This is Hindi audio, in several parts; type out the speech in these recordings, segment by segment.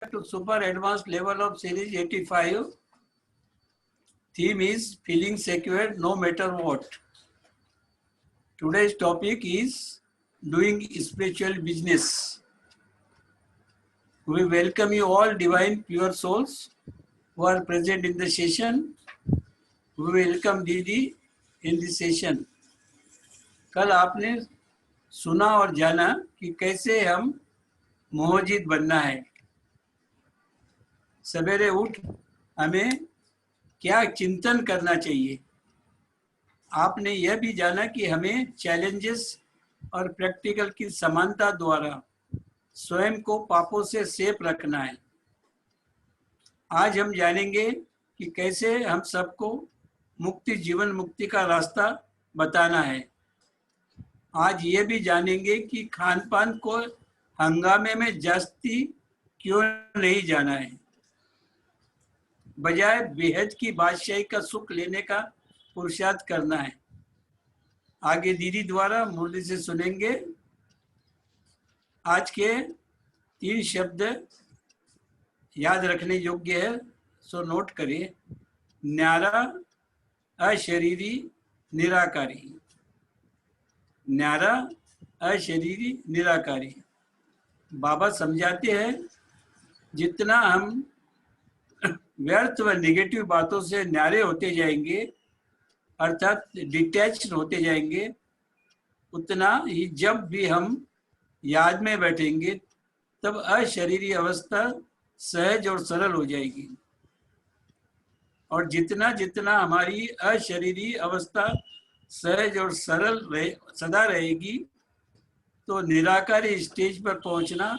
to super advanced level of series 85. Theme is feeling secure no matter what. Today's topic is doing spiritual business. We welcome you all divine pure souls who are present in the session. We welcome Didi in this session. कल आपने सुना और जाना कि कैसे हम मोहजित बनना है. सवेरे उठ हमें क्या चिंतन करना चाहिए. आपने यह भी जाना कि हमें चैलेंजेस और प्रैक्टिकल की समानता द्वारा स्वयं को पापों से सेफ रखना है. आज हम जानेंगे कि कैसे हम सबको मुक्ति जीवन मुक्ति का रास्ता बताना है. आज ये भी जानेंगे कि खान पान को हंगामे में जास्ती क्यों नहीं जाना है, बजाय बेहद की बादशाही का सुख लेने का पुरुषार्थ करना है. आगे दीदी द्वारा मुरली से सुनेंगे. आज के 3 शब्द याद रखने योग्य है, सो नोट करिए. न्यारा, अशरीरी, निराकारी. न्यारा, अशरीरी, निराकारी. बाबा समझाते हैं जितना हम व्यर्थ व नेगेटिव बातों से न्यारे होते जाएंगे, अर्थात डिटैच्ड होते जाएंगे, उतना ही जब भी हम याद में बैठेंगे तब अशरीरी अवस्था सहज और सरल हो जाएगी. और जितना जितना हमारी अशरीरी अवस्था सहज और सरल सदा रहेगी तो निराकारी स्टेज पर पहुंचना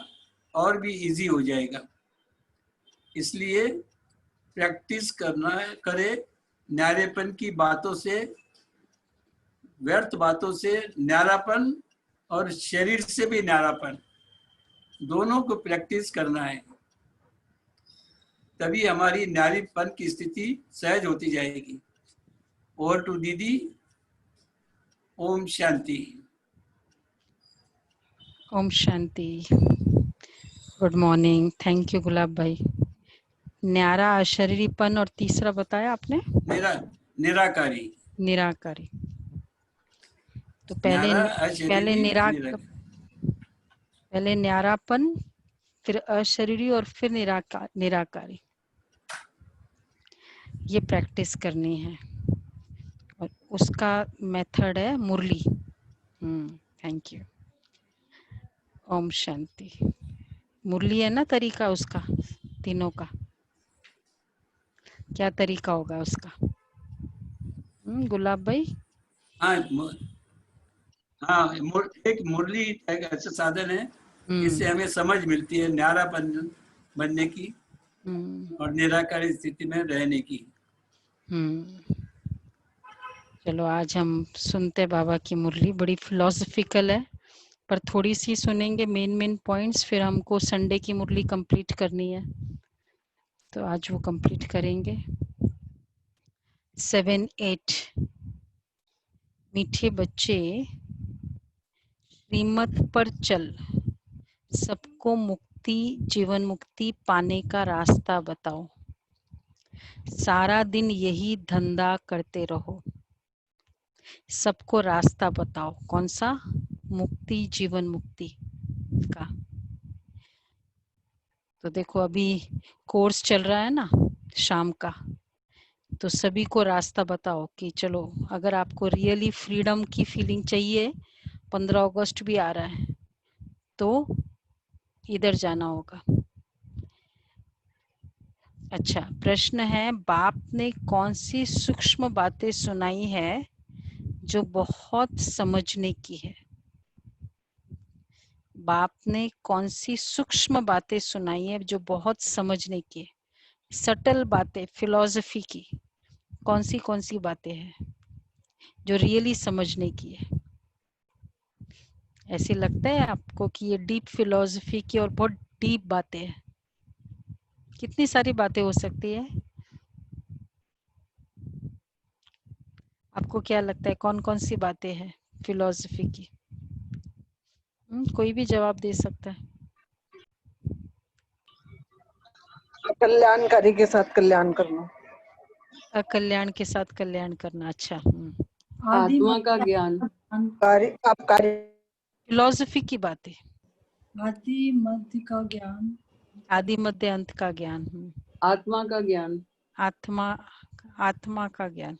और भी इजी हो जाएगा. इसलिए प्रैक्टिस करे न्यारेपन की बातों से, व्यर्थ बातों से न्यारापन और शरीर से भी न्यारापन, दोनों को प्रैक्टिस करना है. तभी हमारी न्यारीपन की स्थिति सहज होती जाएगी. Over to didi. ओम शांति. ओम शांति. Good morning. Thank you Gulab भाई. न्यारा, अशरीरीपन और तीसरा बताया आपने निराकारी. निराकारी. तो पहले न्यारापन, फिर अशरीरी और फिर निराकारी. ये प्रैक्टिस करनी है और उसका मेथड है मुरली. Thank you. ओम शांति. मुरली है ना तरीका उसका, तीनों का. क्या तरीका होगा उसका गुलाब भाई? हाँ, एक मुरली एक ऐसा साधन है इससे हमें समझ मिलती है न्यारापन बनने की और निराकारी स्थिति में रहने की. चलो आज हम सुनते बाबा की मुरली. बड़ी फिलोसफिकल है पर थोड़ी सी सुनेंगे मेन पॉइंट्स. फिर हमको संडे की मुरली कंप्लीट करनी है तो आज वो कंप्लीट करेंगे. 7-8. मीठे बच्चे, श्रीमत पर चल, सबको मुक्ति जीवन मुक्ति पाने का रास्ता बताओ. सारा दिन यही धंधा करते रहो, सबको रास्ता बताओ. कौन सा? मुक्ति जीवन मुक्ति का. तो देखो अभी कोर्स चल रहा है ना शाम का, तो सभी को रास्ता बताओ कि चलो अगर आपको रियली फ्रीडम की फीलिंग चाहिए, 15 अगस्त भी आ रहा है, तो इधर जाना होगा. अच्छा, प्रश्न है, बाप ने कौन सी सूक्ष्म बातें सुनाई है जो बहुत समझने की है? बाप ने कौन सी सूक्ष्म बातें सुनाई है जो बहुत समझने की है? सटल बातें, फिलॉसफी की कौन सी बातें हैं जो रियली समझने की है? ऐसे लगता है आपको कि ये डीप फिलॉसफी की और बहुत डीप बातें हैं? कितनी सारी बातें हो सकती है? आपको क्या लगता है कौन सी बातें हैं फिलॉसफी की? कोई भी जवाब दे सकता है. कल्याणकारी के साथ कल्याण करना। अकल्याण के साथ कल्याण करना। अच्छा, आत्मा का ज्ञान, कार्य फिलोसफी की बातें, आदि मध्य का ज्ञान, आदि मध्य अंत का ज्ञान, आत्मा का ज्ञान, आत्मा, आत्मा का ज्ञान।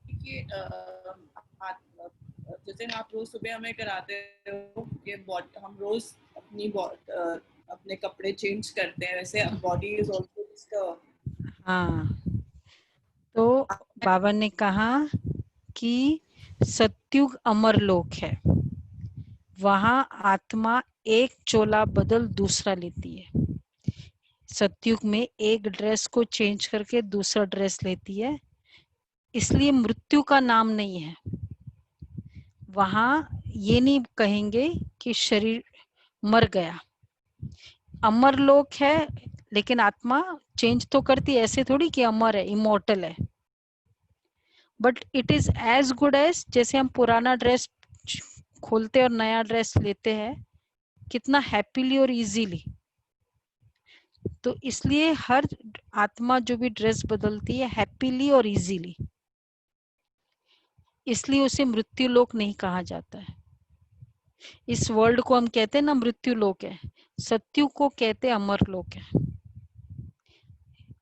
कि जैसे आप रोज सुबह हमें कराते हो कि हम रोज अपने कपड़े चेंज करते हैं, वैसे बॉडी इज आल्सो जस्ट हाँ, तो बाबा ने कहा कि सत्युग अमर लोक है, वहां आत्मा एक चोला बदल दूसरा लेती है। सत्युग में एक ड्रेस को चेंज करके दूसरा ड्रेस लेती है, इसलिए मृत्यु का नाम नहीं है। वहां ये नहीं कहेंगे कि शरीर मर गया। अमर लोक है, लेकिन आत्मा चेंज तो करती है, ऐसे थोड़ी कि अमर है, इमॉर्टल है। But it is as good as जैसे हम पुराना ड्रेस खोलते और नया ड्रेस लेते हैं, कितना हैप्पीली और इजीली। तो इसलिए हर आत्मा जो भी ड्रेस बदलती है हैप्पीली और इजीली, इसलिए उसे मृत्यु लोक नहीं कहा जाता है। इस वर्ल्ड को हम कहते हैं ना मृत्यु लोक है, सत्यु को कहते अमर लोक है।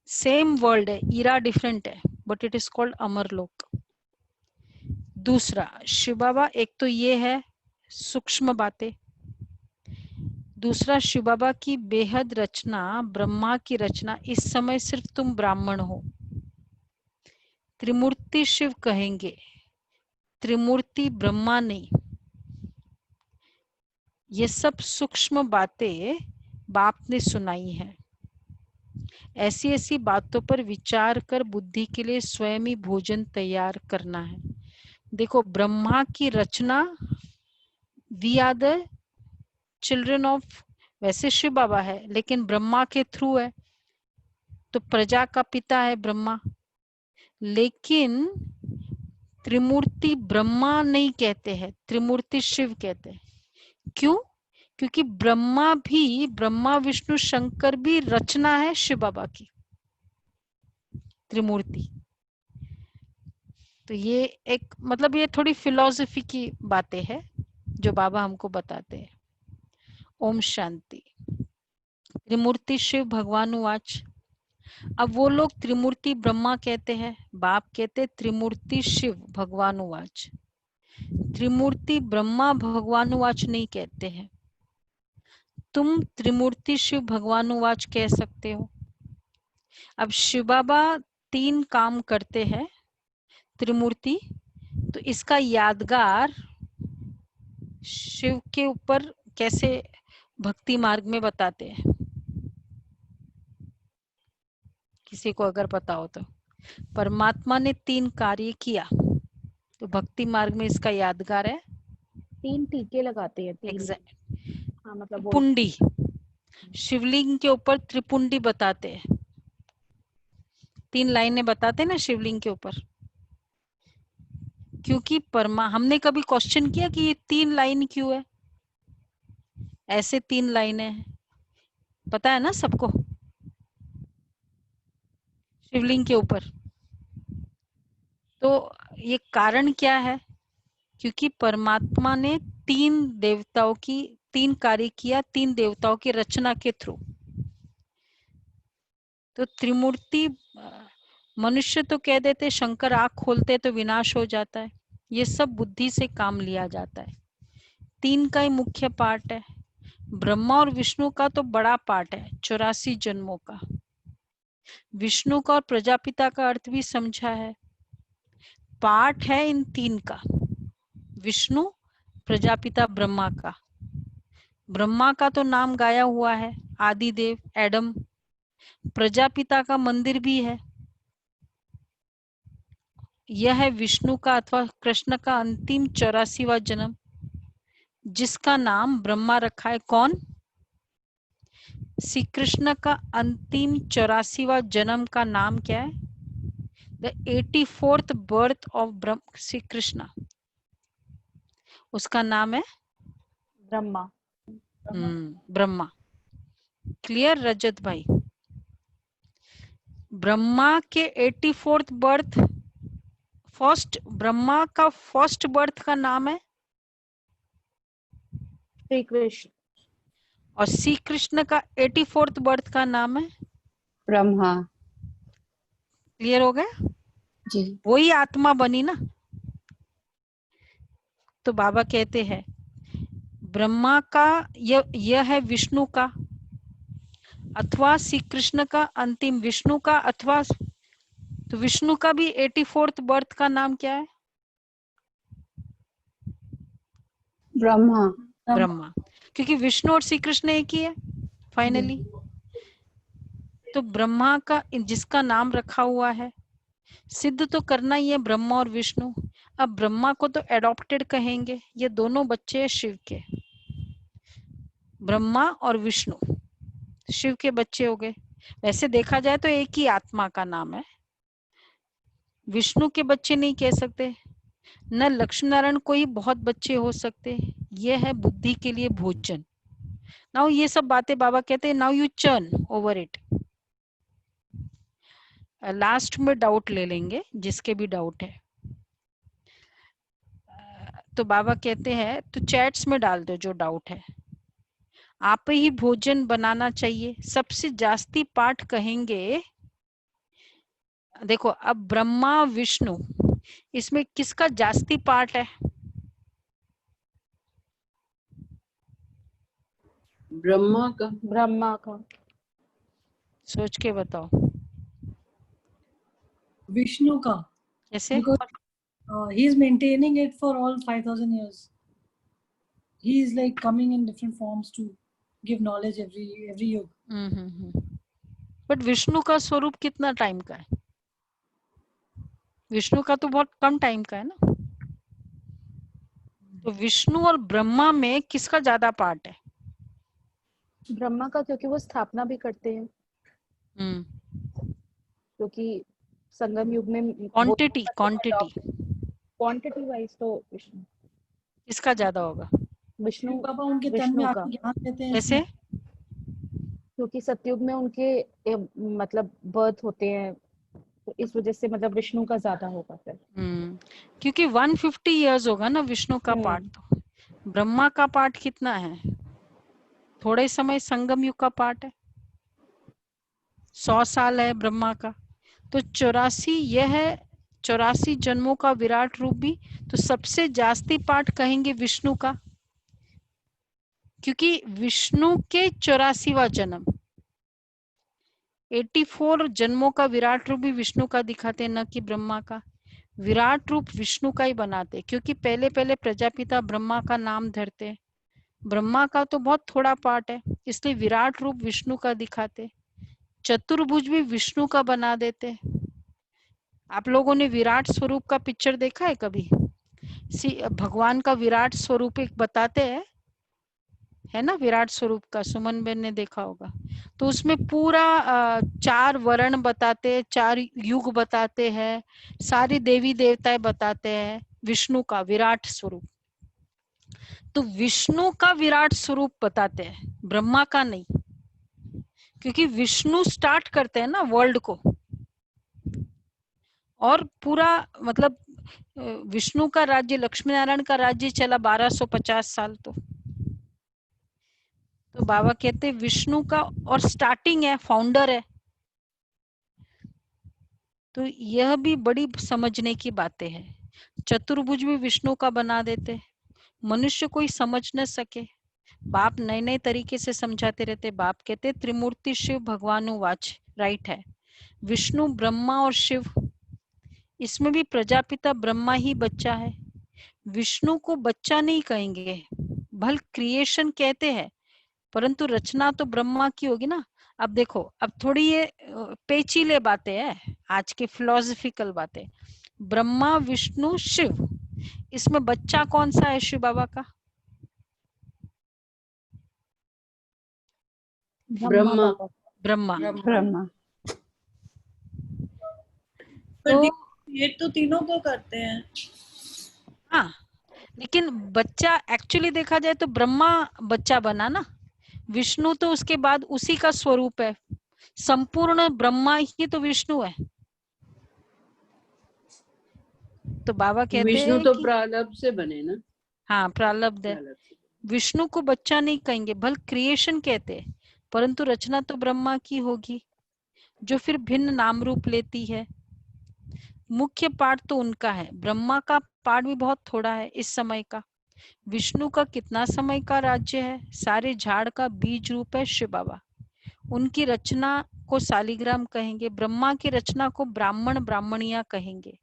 सेम वर्ल्ड है, इरा डिफरेंट है, बट इट इज कॉल्ड अमर लोक। दूसरा शिव बाबा, एक तो ये है सूक्ष्म बातें। दूसरा शिव बाबा की बेहद रचना, ब्रह्मा की रचना। इस समय सिर्फ तुम ब्राह्मण हो, त्रिमूर्ति शिव कहेंगे, त्रिमूर्ति ब्रह्मा नहीं। ये सब सूक्ष्म बातें बाप ने सुनाई है। ऐसी ऐसी बातों पर विचार कर बुद्धि के लिए स्वयं ही भोजन तैयार करना है। देखो, ब्रह्मा की रचना, we are the children of, वैसे शिव बाबा है लेकिन ब्रह्मा के थ्रू है, तो प्रजा का पिता है ब्रह्मा। लेकिन त्रिमूर्ति ब्रह्मा नहीं कहते हैं, त्रिमूर्ति शिव कहते हैं। क्यों? क्योंकि ब्रह्मा भी, ब्रह्मा विष्णु शंकर भी रचना है शिव बाबा की, त्रिमूर्ति। तो ये एक मतलब ये थोड़ी फिलॉसफी की बातें हैं जो बाबा हमको बताते हैं। ओम शांति। त्रिमूर्ति शिव भगवान उवाच। अब वो लोग त्रिमूर्ति ब्रह्मा कहते हैं, बाप कहते त्रिमूर्ति शिव भगवान उवाच। त्रिमूर्ति ब्रह्मा भगवान उवाच नहीं कहते हैं। तुम त्रिमूर्ति शिव भगवान उवाच कह सकते हो। अब शिव बाबा 3 काम करते हैं त्रिमूर्ति, तो इसका यादगार शिव के ऊपर कैसे भक्ति मार्ग में बताते हैं, किसी को अगर पता हो तो। परमात्मा ने 3 कार्य किया, तो भक्ति मार्ग में इसका यादगार है 3 टीके लगाते हैं, 3। एग्जैक्ट, हाँ, मतलब पुंडी। शिवलिंग के ऊपर त्रिपुंडी बताते हैं, 3 लाइनें बताते हैं ना शिवलिंग के ऊपर। क्योंकि हमने कभी क्वेश्चन किया कि ये 3 लाइन क्यों है, ऐसे 3 लाइनें हैं, पता है ना सबको शिवलिंग के ऊपर। तो ये कारण क्या है? क्योंकि परमात्मा ने 3 देवताओं की 3 कार्य किया, 3 देवताओं की रचना के थ्रू। तो त्रिमूर्ति, मनुष्य तो कह देते शंकर आंख खोलते तो विनाश हो जाता है, ये सब बुद्धि से काम लिया जाता है। 3 का ही मुख्य पार्ट है। ब्रह्मा और विष्णु का तो बड़ा पार्ट है, 84 जन्मों का। विष्णु का और प्रजापिता का अर्थ भी समझा है। पार्ट है इन 3 का, विष्णु, प्रजापिता, ब्रह्मा का। ब्रह्मा का तो नाम गाया हुआ है, आदिदेव, एडम। प्रजापिता का मंदिर भी है। यह है विष्णु का अथवा कृष्ण का अंतिम 84वां जन्म, जिसका नाम ब्रह्मा रखा है। कौन? श्री कृष्ण का अंतिम 84वां जन्म का नाम क्या है? The 84th birth of Shri Krishna, उसका नाम है ब्रह्मा। ब्रह्मा। क्लियर रजत भाई? ब्रह्मा के 84th बर्थ, ब्रह्मा का फर्स्ट बर्थ का नाम है, श्री कृष्ण। और श्री कृष्ण का 84th बर्थ का नाम है। ब्रह्मा। क्लियर हो गया? जी। वही आत्मा बनी ना। तो बाबा कहते हैं ब्रह्मा का यह है विष्णु का, अथवा श्री कृष्ण का अंतिम विष्णु का, अथवा तो विष्णु का भी 84th बर्थ का नाम क्या है? ब्रह्मा। ब्रह्मा, क्योंकि विष्णु और श्री कृष्ण एक ही है फाइनली। तो ब्रह्मा का जिसका नाम रखा हुआ है, सिद्ध तो करना ही है ब्रह्मा और विष्णु। अब ब्रह्मा को तो एडॉप्टेड कहेंगे, ये दोनों बच्चे हैं शिव के। ब्रह्मा और विष्णु शिव के बच्चे हो गए। वैसे देखा जाए तो एक ही आत्मा का नाम है, विष्णु के बच्चे नहीं कह सकते, न लक्ष्मी नारायण को ही बहुत बच्चे हो सकते। ये है बुद्धि के लिए भोजन। नाउ ये सब बातें बाबा कहते हैं now you churn over it. Last में डाउट ले लेंगे जिसके भी डाउट है। तो बाबा कहते हैं तो चैट्स में डाल दो जो डाउट है। आप ही भोजन बनाना चाहिए, सबसे जास्ती पाठ कहेंगे। देखो अब ब्रह्मा विष्णु, इसमें किसका जास्ती पार्ट है? ब्रह्मा का। ब्रह्मा का। सोच के बताओ विष्णु का, कैसे? because he is maintaining it for all 5000 years. He is like coming in different forms to give knowledge every yug. But Vishnu का स्वरूप कितना टाइम का है? विष्णु का तो बहुत कम टाइम का है ना। तो विष्णु और ब्रह्मा में किसका ज्यादा पार्ट है? ब्रह्मा का, क्योंकि वो स्थापना भी करते हैं। क्योंकि संगम युग में क्वांटिटी वाइज तो विष्णु। किसका ज्यादा होगा? विष्णु। बाबा उनके तन विष्णु में का। आके ज्ञान देते हैं। कैसे? क्योंकि सतयुग में उनके मतलब बर्थ होते हैं, तो इस वजह से मतलब विष्णु का ज्यादा होगा फिर। क्योंकि 150 इयर्स होगा ना विष्णु का पार्ट। तो ब्रह्मा का पार्ट कितना है? थोड़े समय संगम युग का पार्ट है, 100 साल है ब्रह्मा का। तो 84 यह है, 84 जन्मों का विराट रूप भी। तो सबसे जास्ती पार्ट कहेंगे विष्णु का, क्योंकि विष्णु के 84वां जन्म, 84 जन्मों का विराट रूप भी विष्णु का दिखाते, न कि ब्रह्मा का। विराट रूप विष्णु का ही बनाते, क्योंकि पहले पहले प्रजापिता ब्रह्मा का नाम धरते। ब्रह्मा का तो बहुत थोड़ा पार्ट है, इसलिए विराट रूप विष्णु का दिखाते। चतुर्भुज भी विष्णु का बना देते। आप लोगों ने विराट स्वरूप का पिक्चर देखा है कभी? भगवान का विराट स्वरूप एक बताते हैं, है ना, विराट स्वरूप का सुमन बेन ने देखा होगा। तो उसमें पूरा 4 वर्ण बताते, 4 युग बताते हैं, सारी देवी देवताएं बताते हैं विष्णु का विराट स्वरूप। तो विष्णु का विराट स्वरूप बताते हैं, ब्रह्मा का नहीं, क्योंकि विष्णु स्टार्ट करते हैं ना वर्ल्ड को। और पूरा मतलब विष्णु का राज्य, लक्ष्मी नारायण का राज्य चला 1250 साल। तो बाबा कहते हैं विष्णु का और स्टार्टिंग है, फाउंडर है। तो यह भी बड़ी समझने की बातें हैं। चतुर्भुज भी विष्णु का बना देते, मनुष्य कोई समझ न सके। बाप नए नए तरीके से समझाते रहते। बाप कहते त्रिमूर्ति शिव भगवानुवाच, राइट है। विष्णु ब्रह्मा और शिव, इसमें भी प्रजापिता ब्रह्मा ही बच्चा है। विष्णु को बच्चा नहीं कहेंगे, भल क्रिएशन कहते हैं, परंतु रचना तो ब्रह्मा की होगी ना। अब देखो, अब थोड़ी ये पेचीले बातें हैं, आज की फिलोसफिकल बातें। ब्रह्मा विष्णु शिव, इसमें बच्चा कौन सा है शिव बाबा का? ब्रह्मा। ब्रह्मा। ब्रह्मा। तो ये तो तीनों को करते हैं। हाँ, लेकिन बच्चा एक्चुअली देखा जाए तो ब्रह्मा बच्चा बना ना, विष्णु तो उसके बाद उसी का स्वरूप है। संपूर्ण ब्रह्मा ही तो विष्णु है। तो बाबा कहते विष्णु हैं तो कि प्रारब्ध से बने ना, हाँ प्रारब्ध है, प्रारब्ध से। विष्णु को बच्चा नहीं कहेंगे, भल क्रिएशन कहते हैं, परंतु रचना तो ब्रह्मा की होगी, जो फिर भिन्न नाम रूप लेती है। मुख्य पाठ तो उनका है, ब्रह्मा का पाठ भी बहुत थोड़ा है इस समय का। विष्णु का कितना समय का राज्य है, सारे झाड़ का बीज रूप है शिव बाबा। उनकी रचना को शालिग्राम कहेंगे, ब्रह्मा की रचना को ब्राह्मण ब्राह्मणिया कहेंगे।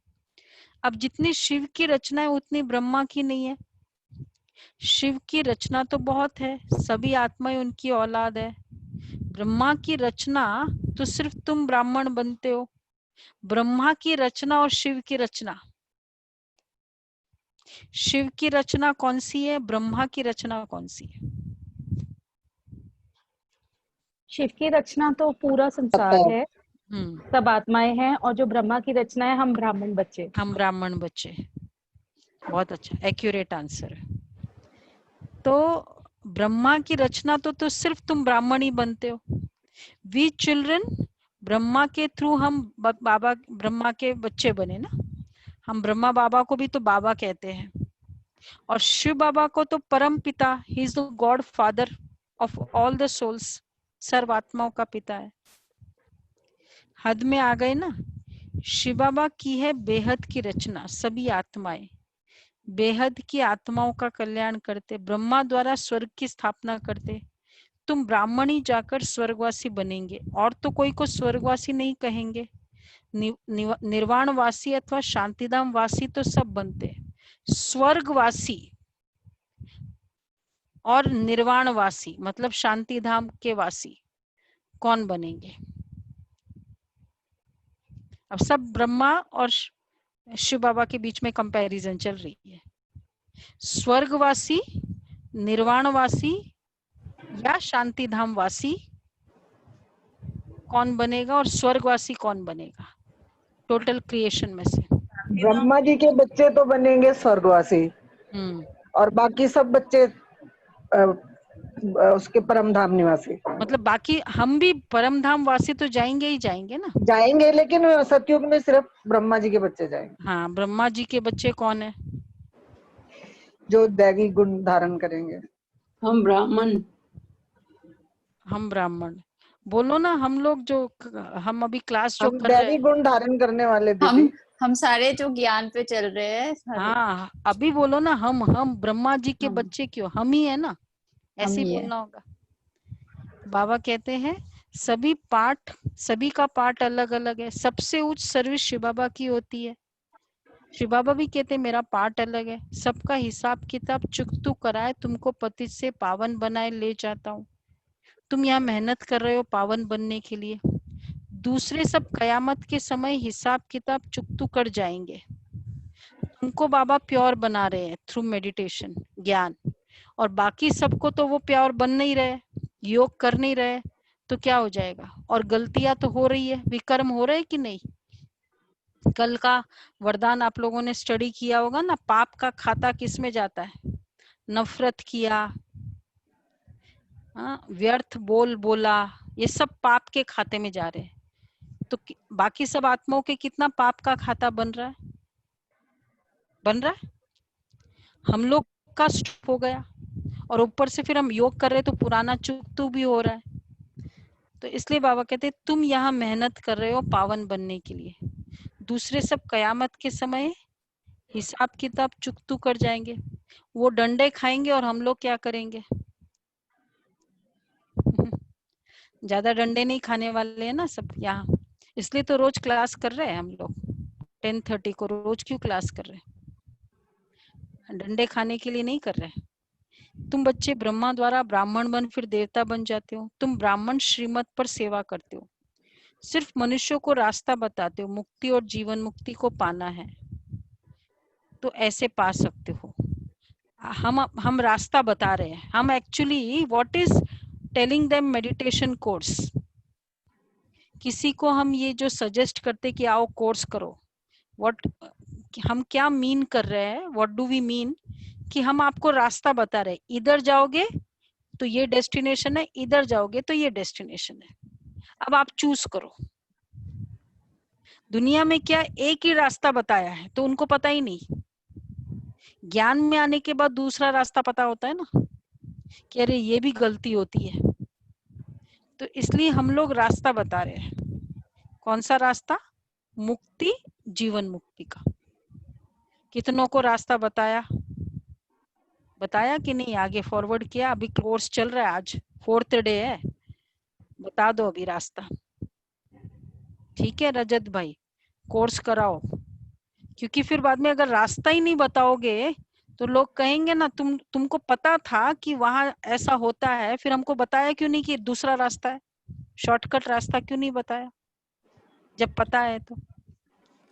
अब जितनी शिव की रचना है उतनी ब्रह्मा की नहीं है। शिव की रचना तो बहुत है, सभी आत्माएं उनकी औलाद है। ब्रह्मा की रचना तो सिर्फ तुम ब्राह्मण बनते हो। ब्रह्मा की रचना और शिव की रचना, शिव की रचना कौन सी है, ब्रह्मा की रचना कौन सी है? शिव की रचना तो पूरा संसार है, सब आत्माएं हैं, और जो ब्रह्मा की रचना है हम ब्राह्मण बच्चे। हम ब्राह्मण बच्चे। बहुत अच्छा, एक्यूरेट आंसर है। तो ब्रह्मा की रचना तो सिर्फ तुम ब्राह्मण ही बनते हो। वी चिल्ड्रन, ब्रह्मा के थ्रू हम बाबा ब्रह्मा के बच्चे बने ना, हम ब्रह्मा बाबा को भी तो बाबा कहते हैं। और शिव बाबा को तो परम पिता, he is the God father of all the souls, सर्व आत्माओं का पिता है। हद में आ गए ना। शिव बाबा की है बेहद की रचना, सभी आत्माएं बेहद की आत्माओं का कल्याण करते, ब्रह्मा द्वारा स्वर्ग की स्थापना करते। तुम ब्राह्मण ही जाकर स्वर्गवासी बनेंगे, और तो कोई को स्वर्गवासी नहीं कहेंगे। निर्वाणवासी अथवा शांतिधाम वासी तो सब बनते, स्वर्गवासी और निर्वाणवासी मतलब शांतिधाम के वासी कौन बनेंगे? अब सब ब्रह्मा और शिव बाबा के बीच में कंपैरिजन चल रही है। स्वर्गवासी, निर्वाणवासी या शांतिधाम वासी कौन बनेगा, और स्वर्गवासी कौन बनेगा टोटल क्रिएशन में से? ब्रह्मा जी के बच्चे तो बनेंगे स्वर्गवासी, और बाकी सब बच्चे उसके परम धाम निवासी। मतलब बाकी हम भी परम धाम वासी तो जाएंगे ही जाएंगे ना। जाएंगे, लेकिन सतयुग में सिर्फ ब्रह्मा जी के बच्चे जाएंगे। हाँ, ब्रह्मा जी के बच्चे कौन है? जो दैवी गुण धारण करेंगे। हम ब्राह्मण। हम ब्राह्मण बोलो ना। हम लोग जो हम अभी क्लास जो हम कर रहे दैवी हैं, गुण धारण करने वाले दीदी। हम सारे जो ज्ञान पे चल रहे हैं हाँ अभी बोलो ना, हम ब्रह्मा जी के बच्चे क्यों? हम ही है ना, ऐसे ही बोलना होगा। बाबा कहते हैं सभी पाठ, सभी का पाठ अलग अलग है, सबसे उच्च सर्विस शिव बाबा की होती है। शिव बाबा भी कहते हैं मेरा पाठ अलग है, सबका हिसाब किताब चुकतू कराए, तुमको पति से पावन बनाए ले जाता हूँ। तुम यहाँ मेहनत कर रहे हो पावन बनने के लिए, दूसरे सब कयामत के समय हिसाब किताब चुकतू कर जाएंगे। तुमको बाबा प्योर बना रहे हैं थ्रू मेडिटेशन ज्ञान, और बाकी सबको तो वो प्योर बन नहीं रहे, योग कर नहीं रहे, तो क्या हो जाएगा? और गलतियां तो हो रही है, विकर्म हो रहे कि नहीं? कल का वरदान आप लोगों ने स्टडी किया होगा ना, पाप का खाता किस में जाता है? नफरत किया, व्यर्थ बोल बोला, ये सब पाप के खाते में जा रहे हैं। तो बाकी सब आत्माओं के कितना पाप का खाता बन रहा है? बन रहा है। हम लोग का स्टॉप हो गया, और ऊपर से फिर हम योग कर रहे तो पुराना चुकतू भी हो रहा है। तो इसलिए बाबा कहते हैं तुम यहाँ मेहनत कर रहे हो पावन बनने के लिए, दूसरे सब कयामत के समय हिसाब किताब चुकतू कर जाएंगे, वो डंडे खाएंगे और हम लोग क्या करेंगे? ज्यादा डंडे नहीं खाने वाले हैं ना सब यहाँ, इसलिए तो रोज क्लास कर रहे हैं हम लोग। 10:30 को रोज क्यों क्लास कर रहे हैं? डंडे खाने के लिए नहीं कर रहे हैं। तुम बच्चे ब्रह्मा द्वारा ब्राह्मण बन फिर देवता बन जाते हो। तुम ब्राह्मण श्रीमत पर सेवा करते हो, सिर्फ मनुष्यों को रास्ता बताते हो, मुक्ति और जीवन मुक्ति को पाना है तो ऐसे पा सकते हो। हम रास्ता बता रहे हैं। हम actually what is telling them meditation course. किसी को हम ये जो सजेस्ट करते कि आओ कोर्स करो, व्हाट हम क्या मीन कर रहे हैं? What do we mean? कि हम आपको रास्ता बता रहे, इधर जाओगे तो ये डेस्टिनेशन है, इधर जाओगे तो ये डेस्टिनेशन है। अब आप चूज करो। दुनिया में क्या एक ही रास्ता बताया है, तो उनको पता ही नहीं। ज्ञान में आने के बाद दूसरा रास्ता पता होता है ना, कि अरे ये भी गलती होती है। तो इसलिए हम लोग रास्ता बता रहे हैं। कौन सा रास्ता? मुक्ति, जीवन मुक्ति का। कितनों को रास्ता बताया? बताया कि नहीं? आगे फॉरवर्ड किया? अभी कोर्स चल रहा है, आज 4th डे है, बता दो अभी रास्ता। ठीक है रजत भाई, कोर्स कराओ, क्योंकि फिर बाद में अगर रास्ता ही नहीं बताओगे तो लोग कहेंगे ना तुमको पता था कि वहां ऐसा होता है, फिर हमको बताया क्यों नहीं कि दूसरा रास्ता है, शॉर्टकट रास्ता क्यों नहीं बताया जब पता है तो।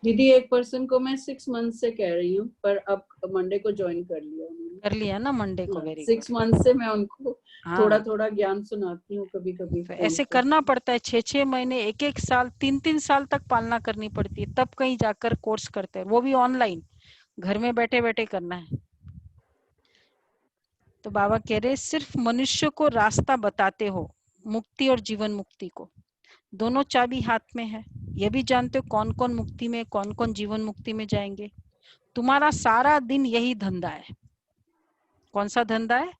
दीदी एक पर्सन को मैं 6 मंथ से कह रही हूँ, पर अब मंडे को ज्वाइन कर लिया उन्होंने। कर लिया ना मंडे को, वेरी 6 मंथ से मैं उनको हाँ। थोड़ा थोड़ा ज्ञान सुनाती हूँ कभी कभी। तो ऐसे करना पड़ता है, 6-6 महीने, 1-1 साल, 3-3 साल तक पालना करनी पड़ती है, तब कहीं जाकर कोर्स करते हैं, वो भी ऑनलाइन, घर में बैठे बैठे करना है। तो बाबा कह रहे सिर्फ मनुष्य को रास्ता बताते हो, मुक्ति और जीवन मुक्ति को, दोनों चाबी हाथ में है। ये भी जानते हो कौन कौन मुक्ति में, कौन कौन जीवन मुक्ति में जाएंगे। तुम्हारा सारा दिन यही धंधा है। कौन सा धंधा है?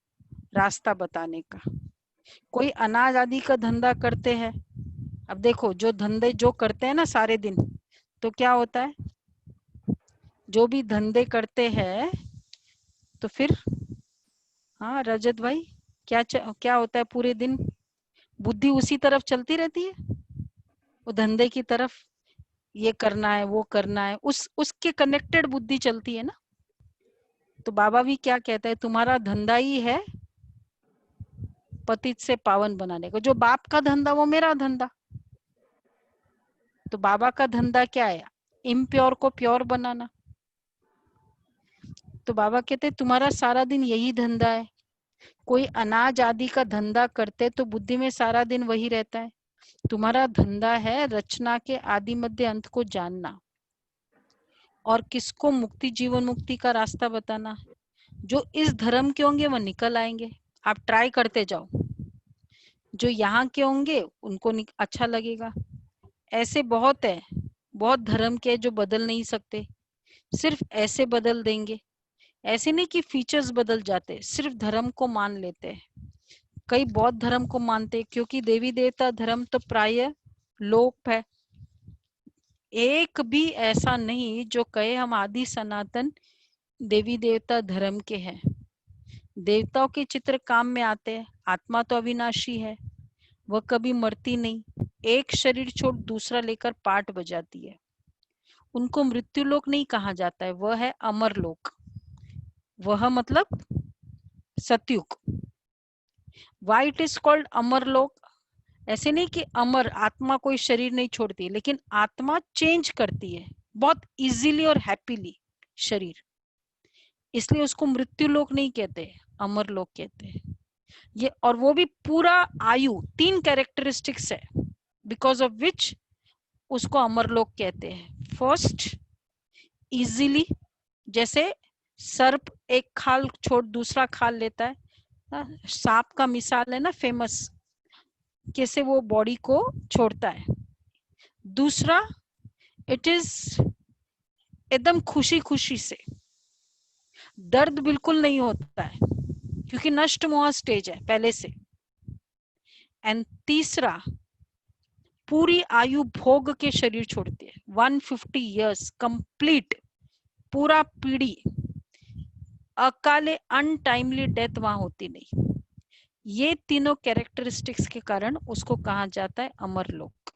रास्ता बताने का। कोई अनाज आदि का धंधा करते हैं। अब देखो जो धंधे जो करते हैं ना सारे दिन, तो क्या होता है, जो भी धंधे करते हैं तो फिर, हाँ रजत भाई, क्या होता है, पूरे दिन बुद्धि उसी तरफ चलती रहती है, वो धंधे की तरफ, ये करना है वो करना है, उसके कनेक्टेड बुद्धि चलती है ना। तो बाबा भी क्या कहता है, तुम्हारा धंधा ही है पतित से पावन बनाने को। जो बाप का धंधा वो मेरा धंधा। तो बाबा का धंधा क्या है? इम्प्योर को प्योर बनाना। तो बाबा कहते तुम्हारा सारा दिन यही धंधा है। कोई अनाज आदि का धंधा करते तो बुद्धि में सारा दिन वही रहता है। तुम्हारा धंधा है रचना के आदि मध्य अंत को जानना और किसको मुक्ति जीवन मुक्ति का रास्ता बताना। जो इस धर्म के होंगे वो निकल आएंगे, आप ट्राई करते जाओ। जो यहाँ के होंगे उनको अच्छा लगेगा। ऐसे बहुत है, बहुत धर्म के जो बदल नहीं सकते, सिर्फ ऐसे बदल देंगे। ऐसे नहीं कि फीचर्स बदल जाते, सिर्फ धर्म को मान लेते हैं। कई बौद्ध धर्म को मानते, क्योंकि देवी देवता धर्म तो प्राय लोप है। एक भी ऐसा नहीं जो कहे हम आदि सनातन देवी देवता धर्म के हैं। देवताओं के चित्र काम में आते हैं। आत्मा तो अविनाशी है, वह कभी मरती नहीं, एक शरीर छोड़ दूसरा लेकर पाठ बजाती है। उनको मृत्यु लोक नहीं कहा जाता है, वह है अमर लोक। वह मतलब सतयुग। Why it is called अमर लोक? ऐसे नहीं कि अमर आत्मा कोई शरीर नहीं छोड़ती, लेकिन आत्मा चेंज करती है बहुत इजीली और हैप्पीली शरीर, इसलिए उसको मृत्यु लोक नहीं कहते, अमर लोक कहते हैं। ये और वो भी पूरा आयु, 3 कैरेक्टरिस्टिक्स है बिकॉज ऑफ विच उसको अमर लोक कहते हैं। फर्स्ट, इजीली, जैसे सर्प एक खाल छोड़ दूसरा खाल लेता है, सांप का मिसाल है ना फेमस, कैसे वो बॉडी को छोड़ता है। दूसरा, इट इज एकदम खुशी खुशी से, दर्द बिल्कुल नहीं होता है क्योंकि नष्ट मोह स्टेज है पहले से। एंड तीसरा, पूरी आयु भोग के शरीर छोड़ती है, 150 years कंप्लीट, पूरा पीढ़ी, अकाले अनटाइमली डेथ वहां होती नहीं। ये तीनों कैरेक्टरिस्टिक्स के कारण उसको कहा जाता है अमर लोक।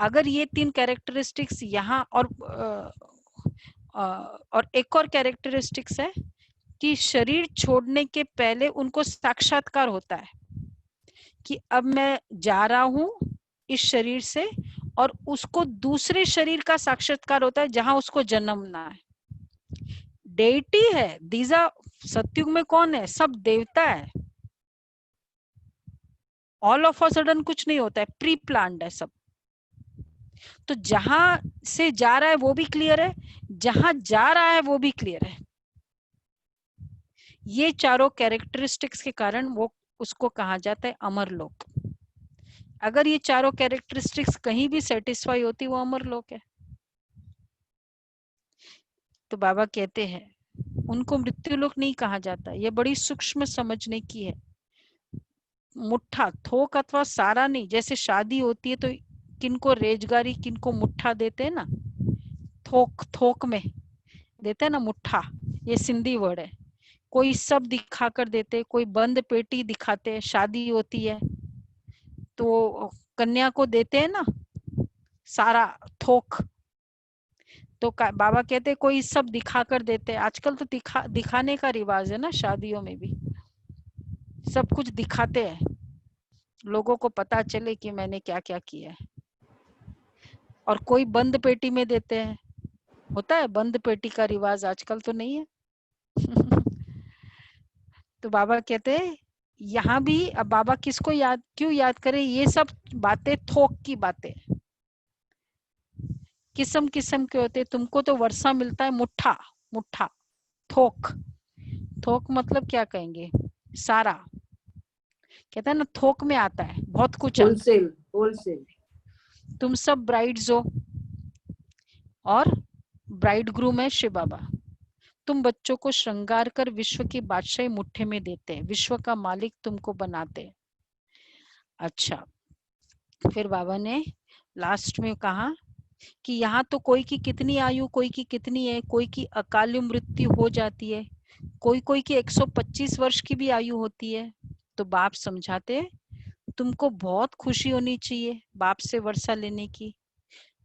अगर ये 3 कैरेक्टरिस्टिक्स यहाँ और एक और कैरेक्टरिस्टिक्स है कि शरीर छोड़ने के पहले उनको साक्षात्कार होता है कि अब मैं जा रहा हूं इस शरीर से, और उसको दूसरे शरीर का साक्षात्कार होता है जहां उसको जन्मना है। डेटी है, दीजा सतयुग में कौन है? सब देवता है। ऑल ऑफ अ सडन कुछ नहीं होता है, प्री प्लान्ड है सब। तो जहां से जा रहा है वो भी क्लियर है, जहां जा रहा है वो भी क्लियर है। ये चारों कैरेक्टरिस्टिक्स के कारण वो उसको कहा जाता है अमर लोक। अगर ये चारों कैरेक्टरिस्टिक्स कहीं भी सेटिस्फाई होती वो अमर लोक है। तो बाबा कहते हैं उनको मृत्यु लोक नहीं कहा जाता, ये बड़ी सूक्ष्म समझने की है। मुट्ठा, थोक अथवा सारा नहीं। जैसे शादी होती है तो किनको रेजगारी, किनको मुट्ठा देते हैं ना, थोक, थोक में देते हैं ना मुट्ठा, ये सिंधी वर्ड है। कोई सब दिखा कर देते, कोई बंद पेटी दिखाते। शादी होती है तो कन्या को देते हैं ना सारा थोक। तो बाबा कहते कोई सब दिखा कर देते। आजकल तो दिखाने का रिवाज है ना, शादियों में भी सब कुछ दिखाते हैं, लोगों को पता चले कि मैंने क्या क्या किया है। और कोई बंद पेटी में देते हैं, होता है बंद पेटी का रिवाज, आजकल तो नहीं है। तो बाबा कहते हैं यहाँ भी, अब बाबा किसको याद, क्यों याद करें, ये सब बातें थोक की बातें, किस्म किस्म के होते। तुमको तो वर्षा मिलता है मुट्ठा, मुट्ठा, थोक। थोक मतलब क्या कहेंगे, सारा। कहता है ना थोक में आता है, बहुत कुछ आता है। Wholesale, wholesale. तुम सब ब्राइड्स हो और ब्राइड ग्रूम है शिव बाबा। तुम बच्चों को श्रृंगार कर विश्व की बादशाही मुट्ठे में देते हैं, विश्व का मालिक तुमको बनाते हैं। अच्छा, फिर बाबा ने लास्ट में कहा कि यहाँ तो कोई की कितनी आयु, कोई की कितनी है, कोई की अकाल मृत्यु हो जाती है, कोई कोई की 125 वर्ष की भी आयु होती है। तो बाप समझाते तुमको बहुत खुशी होनी चाहिए बाप से वर्षा लेने की।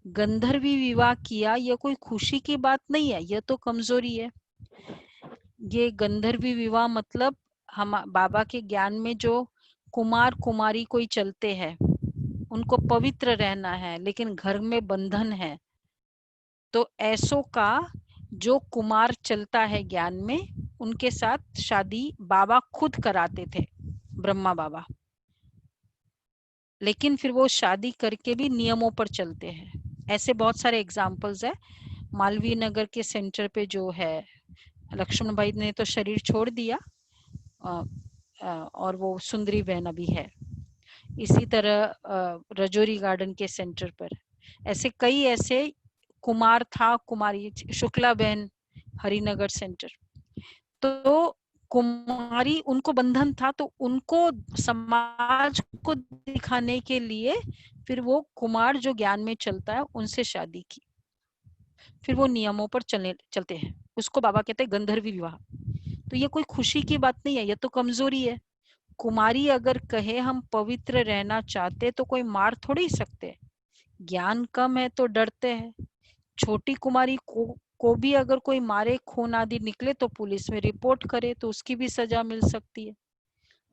गंधर्वी विवाह किया, यह कोई खुशी की बात नहीं है, यह तो कमजोरी है। ये गंधर्वी विवाह मतलब हम बाबा के ज्ञान में जो कुमार कुमारी कोई चलते हैं, उनको पवित्र रहना है लेकिन घर में बंधन है, तो ऐसों का जो कुमार चलता है ज्ञान में, उनके साथ शादी बाबा खुद कराते थे, ब्रह्मा बाबा। लेकिन फिर वो शादी करके भी नियमों पर चलते हैं। ऐसे बहुत सारे एग्जाम्पल्स है। मालवीय नगर के सेंटर पे जो है, लक्ष्मण भाई ने तो शरीर छोड़ दिया, और वो सुंदरी बहन अभी है। इसी तरह रजौरी गार्डन के सेंटर पर ऐसे कई ऐसे कुमार था, कुमारी, शुक्ला बहन हरिनगर सेंटर। तो कुमारी, उनको बंधन था, तो उनको समाज को दिखाने के लिए फिर वो कुमार जो ज्ञान में चलता है उनसे शादी की, फिर वो नियमों पर चलते हैं। उसको बाबा कहते हैं गंधर्वी विवाह। तो ये कोई खुशी की बात नहीं है, ये तो कमजोरी है। कुमारी अगर कहे हम पवित्र रहना चाहते तो कोई मार थोड़ी सकते, ज्ञान कम है तो डरते हैं। छोटी कुमारी को भी अगर कोई मारे, खून आदि निकले तो पुलिस में रिपोर्ट करे तो उसकी भी सजा मिल सकती है।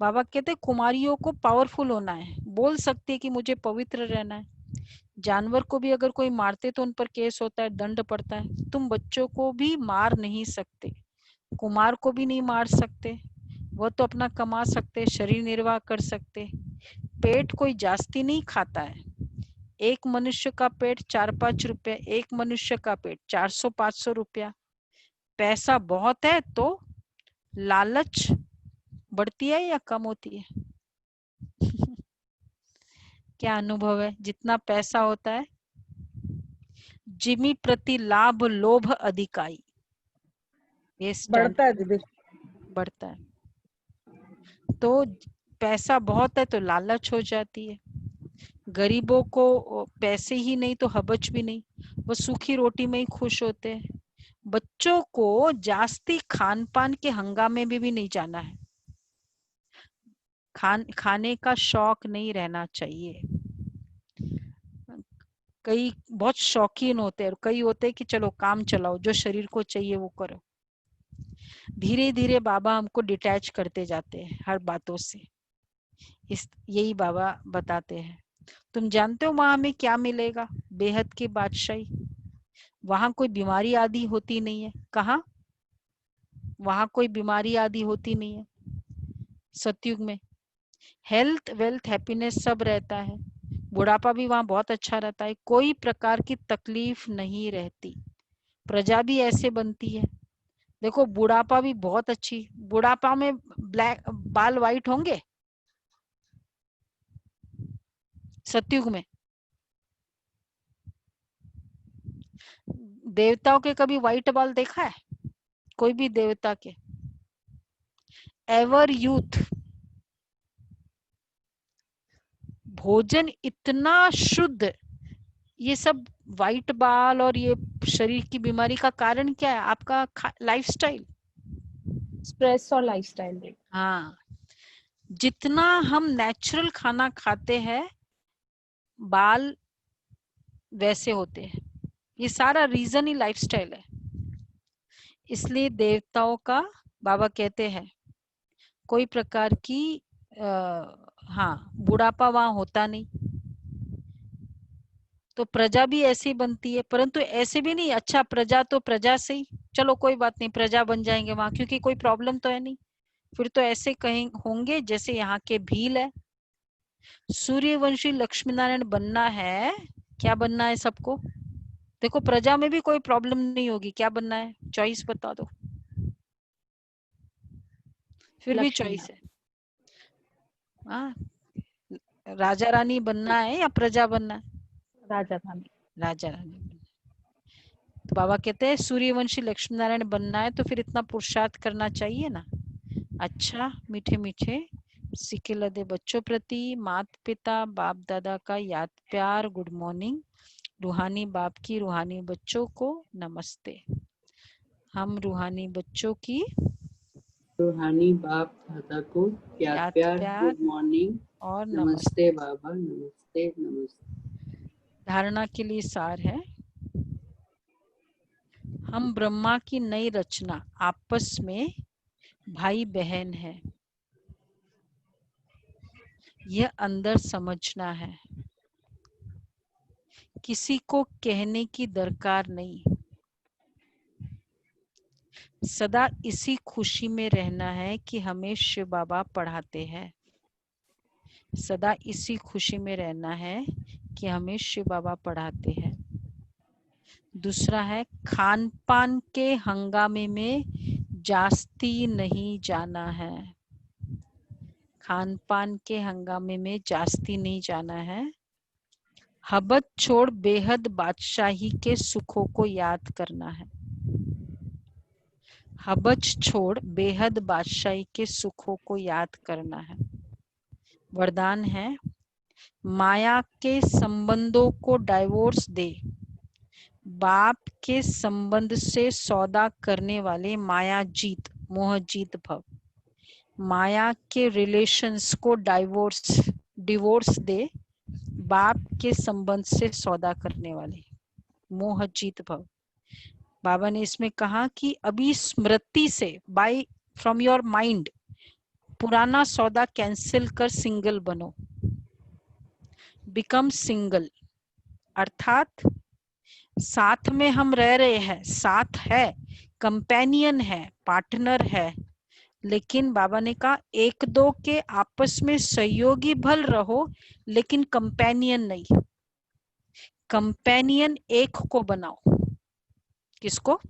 बाबा कहते कुमारियों को पावरफुल होना है, बोल सकती है कि मुझे पवित्र रहना है। जानवर को भी अगर कोई मारते तो उन पर केस होता है, दंड पड़ता है। तुम बच्चों को भी मार नहीं सकते, कुमार को भी नहीं मार सकते, वो तो अपना कमा सकते, शरीर निर्वाह कर सकते। पेट कोई जास्ती नहीं खाता है। एक मनुष्य का पेट 4-5 रुपए, एक मनुष्य का पेट 400-500 रुपया। पैसा बहुत है तो लालच बढ़ती है या कम होती है? क्या अनुभव है? जितना पैसा होता है, जिमी प्रति लाभ लोभ अधिकाई, ये बढ़ता है दीदी। बढ़ता है। तो पैसा बहुत है तो लालच हो जाती है। गरीबों को पैसे ही नहीं तो हबच भी नहीं, वो सूखी रोटी में ही खुश होते हैं। बच्चों को जास्ती खान पान के हंगामे में भी नहीं जाना है, खाने का शौक नहीं रहना चाहिए। कई बहुत शौकीन होते हैं, कई होते हैं कि चलो काम चलाओ, जो शरीर को चाहिए वो करो। धीरे धीरे बाबा हमको डिटैच करते जाते हैं हर बातों से, यही बाबा बताते हैं। तुम जानते हो वहां हमें क्या मिलेगा? बेहद की बादशाही। वहां कोई बीमारी आदि होती नहीं है। कहाँ? वहां कोई बीमारी आदि होती नहीं है। सतयुग में हेल्थ, वेल्थ, हैप्पीनेस सब रहता है। बुढ़ापा भी वहां बहुत अच्छा रहता है, कोई प्रकार की तकलीफ नहीं रहती। प्रजा भी ऐसे बनती है। देखो बुढ़ापा भी बहुत अच्छी, बुढ़ापा में ब्लैक बाल वाइट होंगे, सतयुग में देवताओं के कभी व्हाइट बाल देखा है? कोई भी देवता के? एवर यूथ, भोजन इतना शुद्ध, ये सब व्हाइट बाल और ये शरीर की बीमारी का कारण क्या है? आपका लाइफस्टाइल, स्ट्रेस और लाइफस्टाइल। हाँ, जितना हम नेचुरल खाना खाते हैं बाल वैसे होते हैं। ये सारा रीजन ही लाइफस्टाइल है। इसलिए देवताओं का बाबा कहते हैं कोई प्रकार की हाँ बुढ़ापा वहां होता नहीं, तो प्रजा भी ऐसी बनती है, परंतु ऐसे भी नहीं अच्छा प्रजा तो प्रजा से ही, चलो कोई बात नहीं प्रजा बन जाएंगे वहां क्योंकि कोई प्रॉब्लम तो है नहीं। फिर तो ऐसे कहीं होंगे जैसे यहाँ के भील है। सूर्यवंशी लक्ष्मी नारायण बनना है, क्या बनना है सबको? देखो प्रजा में भी कोई प्रॉब्लम नहीं होगी, क्या बनना है? चॉइस बता दो। फिर भी चॉइस है। हाँ, राजा रानी बनना है या प्रजा बनना है? राजा रानी। राजा रानी बनना है। तो बाबा कहते हैं सूर्यवंशी लक्ष्मी नारायण बनना है तो फिर इतना पुरुषार्थ करना चाहिए ना। अच्छा मीठे मीठे सिक्के लदे बच्चों प्रति माता पिता बाप दादा का याद प्यार, गुड मॉर्निंग। रूहानी बाप की रूहानी बच्चों को नमस्ते। हम रूहानी बच्चों की रूहानी बाप दादा को याद प्यार, गुड मॉर्निंग और नमस्ते बाबा, नमस्ते नमस्ते। धारणा के लिए सार है, हम ब्रह्मा की नई रचना, आपस में भाई बहन है, यह अंदर समझना है, किसी को कहने की दरकार नहीं। सदा इसी खुशी में रहना है कि हमें शिव बाबा पढ़ाते हैं। सदा इसी खुशी में रहना है कि हमें शिव बाबा पढ़ाते हैं। दूसरा है खान पान के हंगामे में जास्ती नहीं जाना है। खान पान के हंगामे में जास्ती नहीं जाना है। हबत छोड़ बेहद बादशाही के सुखों को याद करना है। हबच छोड़ बेहद बादशाही के सुखों को याद करना है। वरदान है माया के संबंधों को डाइवोर्स दे, बाप के संबंध से सौदा करने वाले माया जीत मोह जीत भव। माया के रिलेशंस को डिवोर्स दे, बाप के संबंध से सौदा करने वाले मोह जीत भव। बाबा ने इसमें कहा कि अभी स्मृति से बाय फ्रॉम योर माइंड पुराना सौदा कैंसिल कर सिंगल बनो। बिकम सिंगल अर्थात साथ में हम रह रहे हैं, साथ है, कंपेनियन है, पार्टनर है, लेकिन बाबा ने कहा एक दो के आपस में सहयोगी भल रहो लेकिन कंपेनियन नहीं। कंपेनियन एक को बनाओ। किसको?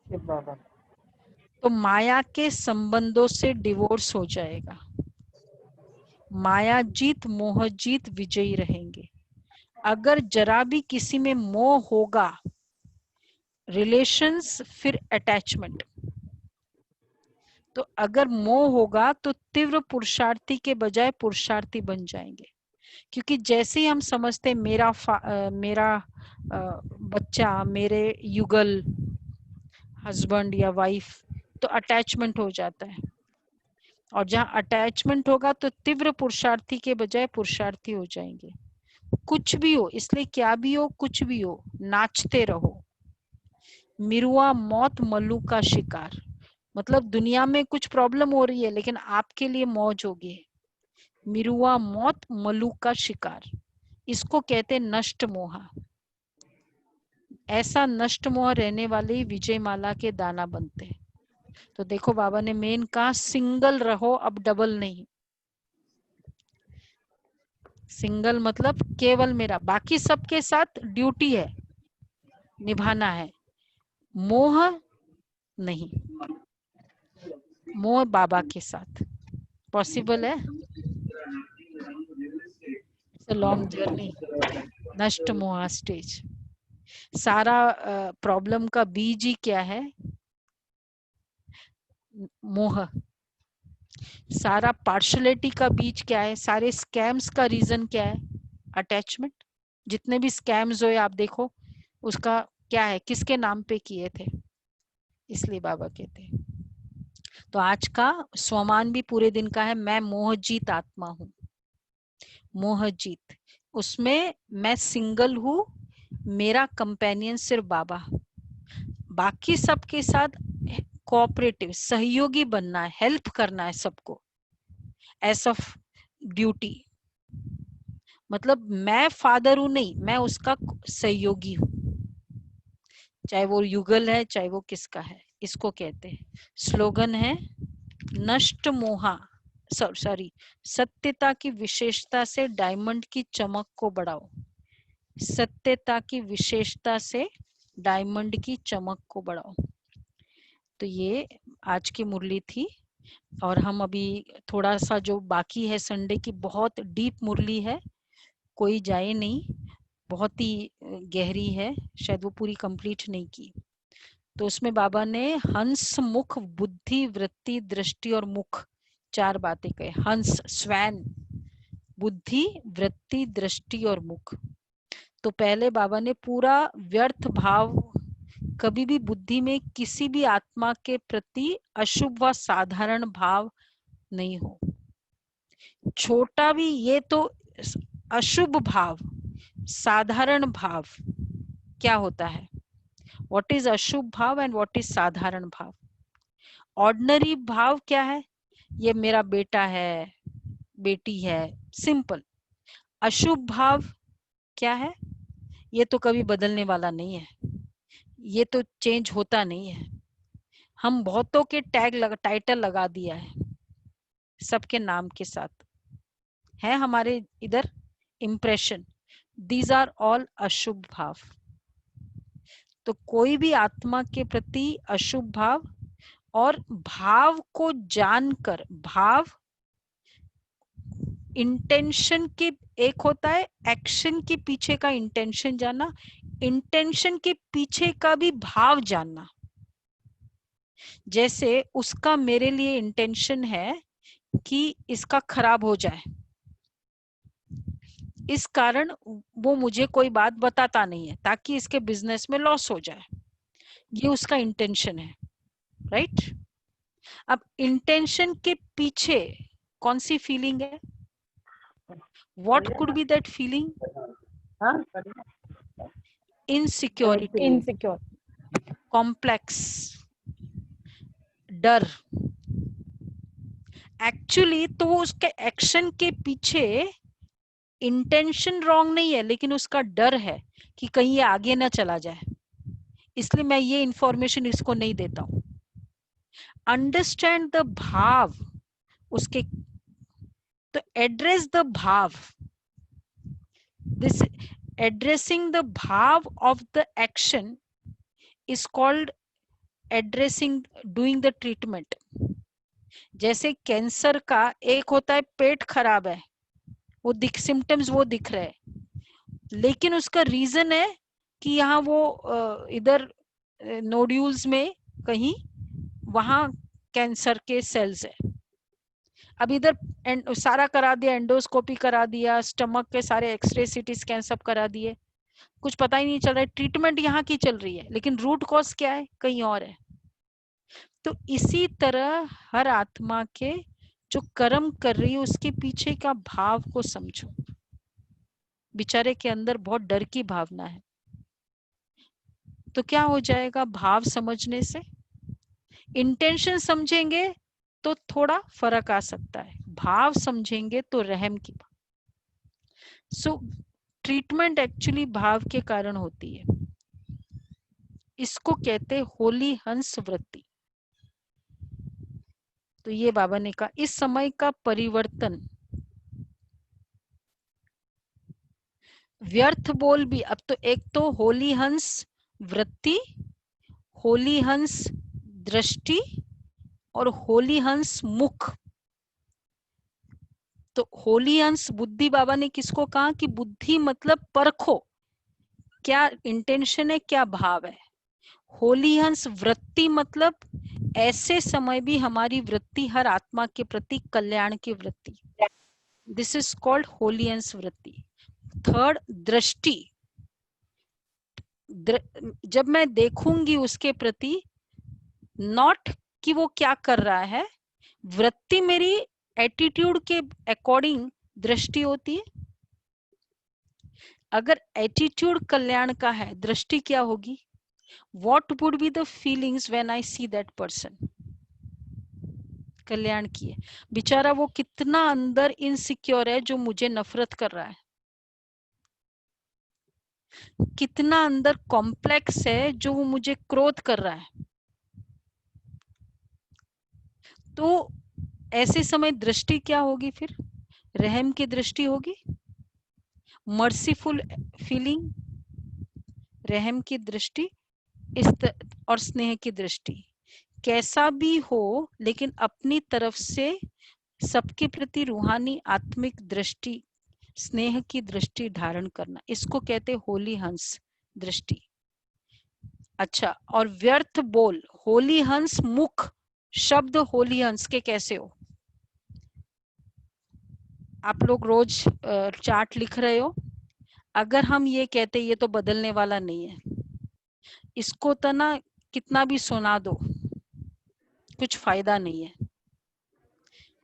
बाबा। तो माया के संबंधों से डिवोर्स हो जाएगा। माया जीत मोह जीत विजयी रहेंगे। अगर जरा भी किसी में मोह होगा, रिलेशंस फिर अटैचमेंट, तो अगर मोह होगा तो तीव्र पुरुषार्थी के बजाय पुरुषार्थी बन जाएंगे। क्योंकि जैसे ही हम समझते मेरा बच्चा, मेरे युगल, हस्बैंड या वाइफ, तो अटैचमेंट हो जाता है। और जहां अटैचमेंट होगा तो तीव्र पुरुषार्थी के बजाय पुरुषार्थी हो जाएंगे। कुछ भी हो, इसलिए क्या भी हो कुछ भी हो, नाचते रहो। मिरुआ मौत मल्लू का शिकार, मतलब दुनिया में कुछ प्रॉब्लम हो रही है लेकिन आपके लिए मौज होगी। मिरुआ मौत मल्लू का शिकार, इसको कहते नष्ट मोह। ऐसा नष्ट मोह रहने वाले ही विजय माला के दाना बनते हैं। तो देखो बाबा ने मेन कहा सिंगल रहो, अब डबल नहीं। सिंगल मतलब केवल मेरा, बाकी सबके साथ ड्यूटी है, निभाना है, मोह नहीं। मोह बाबा के साथ पॉसिबल है? It's a long journey. नष्ट मोह स्टेज। सारा प्रॉब्लम का बीज ही क्या है? मोह। सारा पार्शलिटी का बीज क्या है? सारे स्कैम्स का रीजन क्या है? अटैचमेंट। जितने भी स्कैम्स हुए आप देखो, उसका क्या है? किसके नाम पे किए थे? इसलिए बाबा कहते हैं। तो आज का स्वमान भी पूरे दिन का है, मैं मोहजीत आत्मा हूँ। मोहजीत, उसमें मैं सिंगल हूँ, मेरा कंपेनियन सिर्फ बाबा। बाकी सबके साथ कोऑपरेटिव, सहयोगी बनना है, हेल्प करना है सबको, एस ऑफ ड्यूटी। मतलब मैं फादर हूं नहीं, मैं उसका सहयोगी हूं, चाहे वो युगल है चाहे वो किसका है। इसको कहते हैं, स्लोगन है नष्ट मोहा, सॉरी, सत्यता की विशेषता से डायमंड की चमक को बढ़ाओ। सत्यता की विशेषता से डायमंड की चमक को बढ़ाओ। तो ये आज की मुरली थी। और हम अभी थोड़ा सा जो बाकी है संडे की, बहुत डीप मुरली है, कोई जाए नहीं, बहुत ही गहरी है, शायद वो पूरी कंप्लीट नहीं की। तो उसमें बाबा ने हंस, मुख, बुद्धि, वृत्ति, दृष्टि और मुख, 4 बातें कहे। हंस, स्वैन, बुद्धि, वृत्ति, दृष्टि और मुख। तो पहले बाबा ने पूरा व्यर्थ भाव, कभी भी बुद्धि में किसी भी आत्मा के प्रति अशुभ व साधारण भाव नहीं हो। छोटा भी, ये तो अशुभ भाव, साधारण भाव क्या होता है? व्हाट इज अशुभ भाव एंड व्हाट इज साधारण भाव? ऑर्डिनरी भाव क्या है? ये मेरा बेटा है, बेटी है, सिंपल। अशुभ भाव क्या है? ये तो कभी बदलने वाला नहीं है, ये तो चेंज होता नहीं है। हम बहुतों के टाइटल लगा दिया है, सबके नाम के साथ है हमारे इधर इम्प्रेशन। दीज आर ऑल अशुभ भाव। तो कोई भी आत्मा के प्रति अशुभ भाव, और भाव को जानकर, भाव इंटेंशन के, एक होता है एक्शन के पीछे का इंटेंशन जानना, इंटेंशन के पीछे का भी भाव जानना। जैसे उसका मेरे लिए इंटेंशन है कि इसका खराब हो जाए, इस कारण वो मुझे कोई बात बताता नहीं है ताकि इसके बिजनेस में लॉस हो जाए, ये उसका इंटेंशन है, राइट? अब इंटेंशन के पीछे कौन सी फीलिंग है? What could be that feeling? Insecurity, insecure, complex, डर। एक्चुअली तो वो उसके एक्शन के पीछे इंटेंशन रॉन्ग नहीं है, लेकिन उसका डर है कि कहीं ये आगे ना चला जाए, इसलिए मैं ये इंफॉर्मेशन इसको नहीं देता हूं। अंडरस्टैंड द भाव उसके, तो एड्रेस द भाव, दिस एड्रेसिंग द भाव of the action is called addressing, doing the treatment. जैसे कैंसर का एक होता है पेट खराब है, वो सिम्टम्स वो दिख रहे हैं, लेकिन उसका रीजन है कि यहाँ वो इधर नोड्यूल्स में कहीं वहां कैंसर के सेल्स है। अब इधर सारा करा दिया, एंडोस्कोपी करा दिया, स्टमक के सारे एक्सरे, सीटी स्कैन सब करा दिए, कुछ पता ही नहीं चल रहा है। ट्रीटमेंट यहाँ की चल रही है, लेकिन रूट कॉज क्या है? कहीं और है। तो इसी तरह हर आत्मा के जो कर्म कर रही है उसके पीछे का भाव को समझो। बेचारे के अंदर बहुत डर की भावना है, तो क्या हो जाएगा भाव समझने से? इंटेंशन समझेंगे तो थोड़ा फर्क आ सकता है, भाव समझेंगे तो रहम की भाव। सो ट्रीटमेंट एक्चुअली भाव के कारण होती है। इसको कहते होली हंस वृत्ति। तो ये बाबा ने कहा इस समय का परिवर्तन, व्यर्थ बोल भी। अब तो एक तो होली हंस वृत्ति, होली हंस दृष्टि और होली हंस मुख, तो होली अंश बुद्धि, बाबा ने किसको कहा कि बुद्धि मतलब परखो क्या इंटेंशन है, क्या भाव है। होली हंस वृत्ति मतलब ऐसे समय भी हमारी वृत्ति हर आत्मा के प्रति कल्याण की वृत्ति, दिस इज कॉल्ड होली हंस वृत्ति। थर्ड दृष्टि, जब मैं देखूंगी उसके प्रति, नॉट कि वो क्या कर रहा है, वृत्ति मेरी एटीट्यूड के अकॉर्डिंग दृष्टि होती है। अगर एटीट्यूड कल्याण का है, दृष्टि क्या होगी, what would be the feelings when I see that person, कल्याण की है। बेचारा वो कितना अंदर इनसिक्योर है जो मुझे नफरत कर रहा है, कितना अंदर कॉम्प्लेक्स है जो वो मुझे क्रोध कर रहा है। तो ऐसे समय दृष्टि क्या होगी फिर, रहम की दृष्टि होगी, मर्सीफुल फीलिंग, रहम की दृष्टि और स्नेह की दृष्टि। कैसा भी हो लेकिन अपनी तरफ से सबके प्रति रूहानी आत्मिक दृष्टि, स्नेह की दृष्टि धारण करना, इसको कहते होली हंस दृष्टि। अच्छा, और व्यर्थ बोल, होली हंस मुख शब्द होली हंस के कैसे हो। आप लोग रोज चार्ट लिख रहे हो, अगर हम ये कहते ये तो बदलने वाला नहीं है, इसको तो ना कितना भी सुना दो कुछ फायदा नहीं है,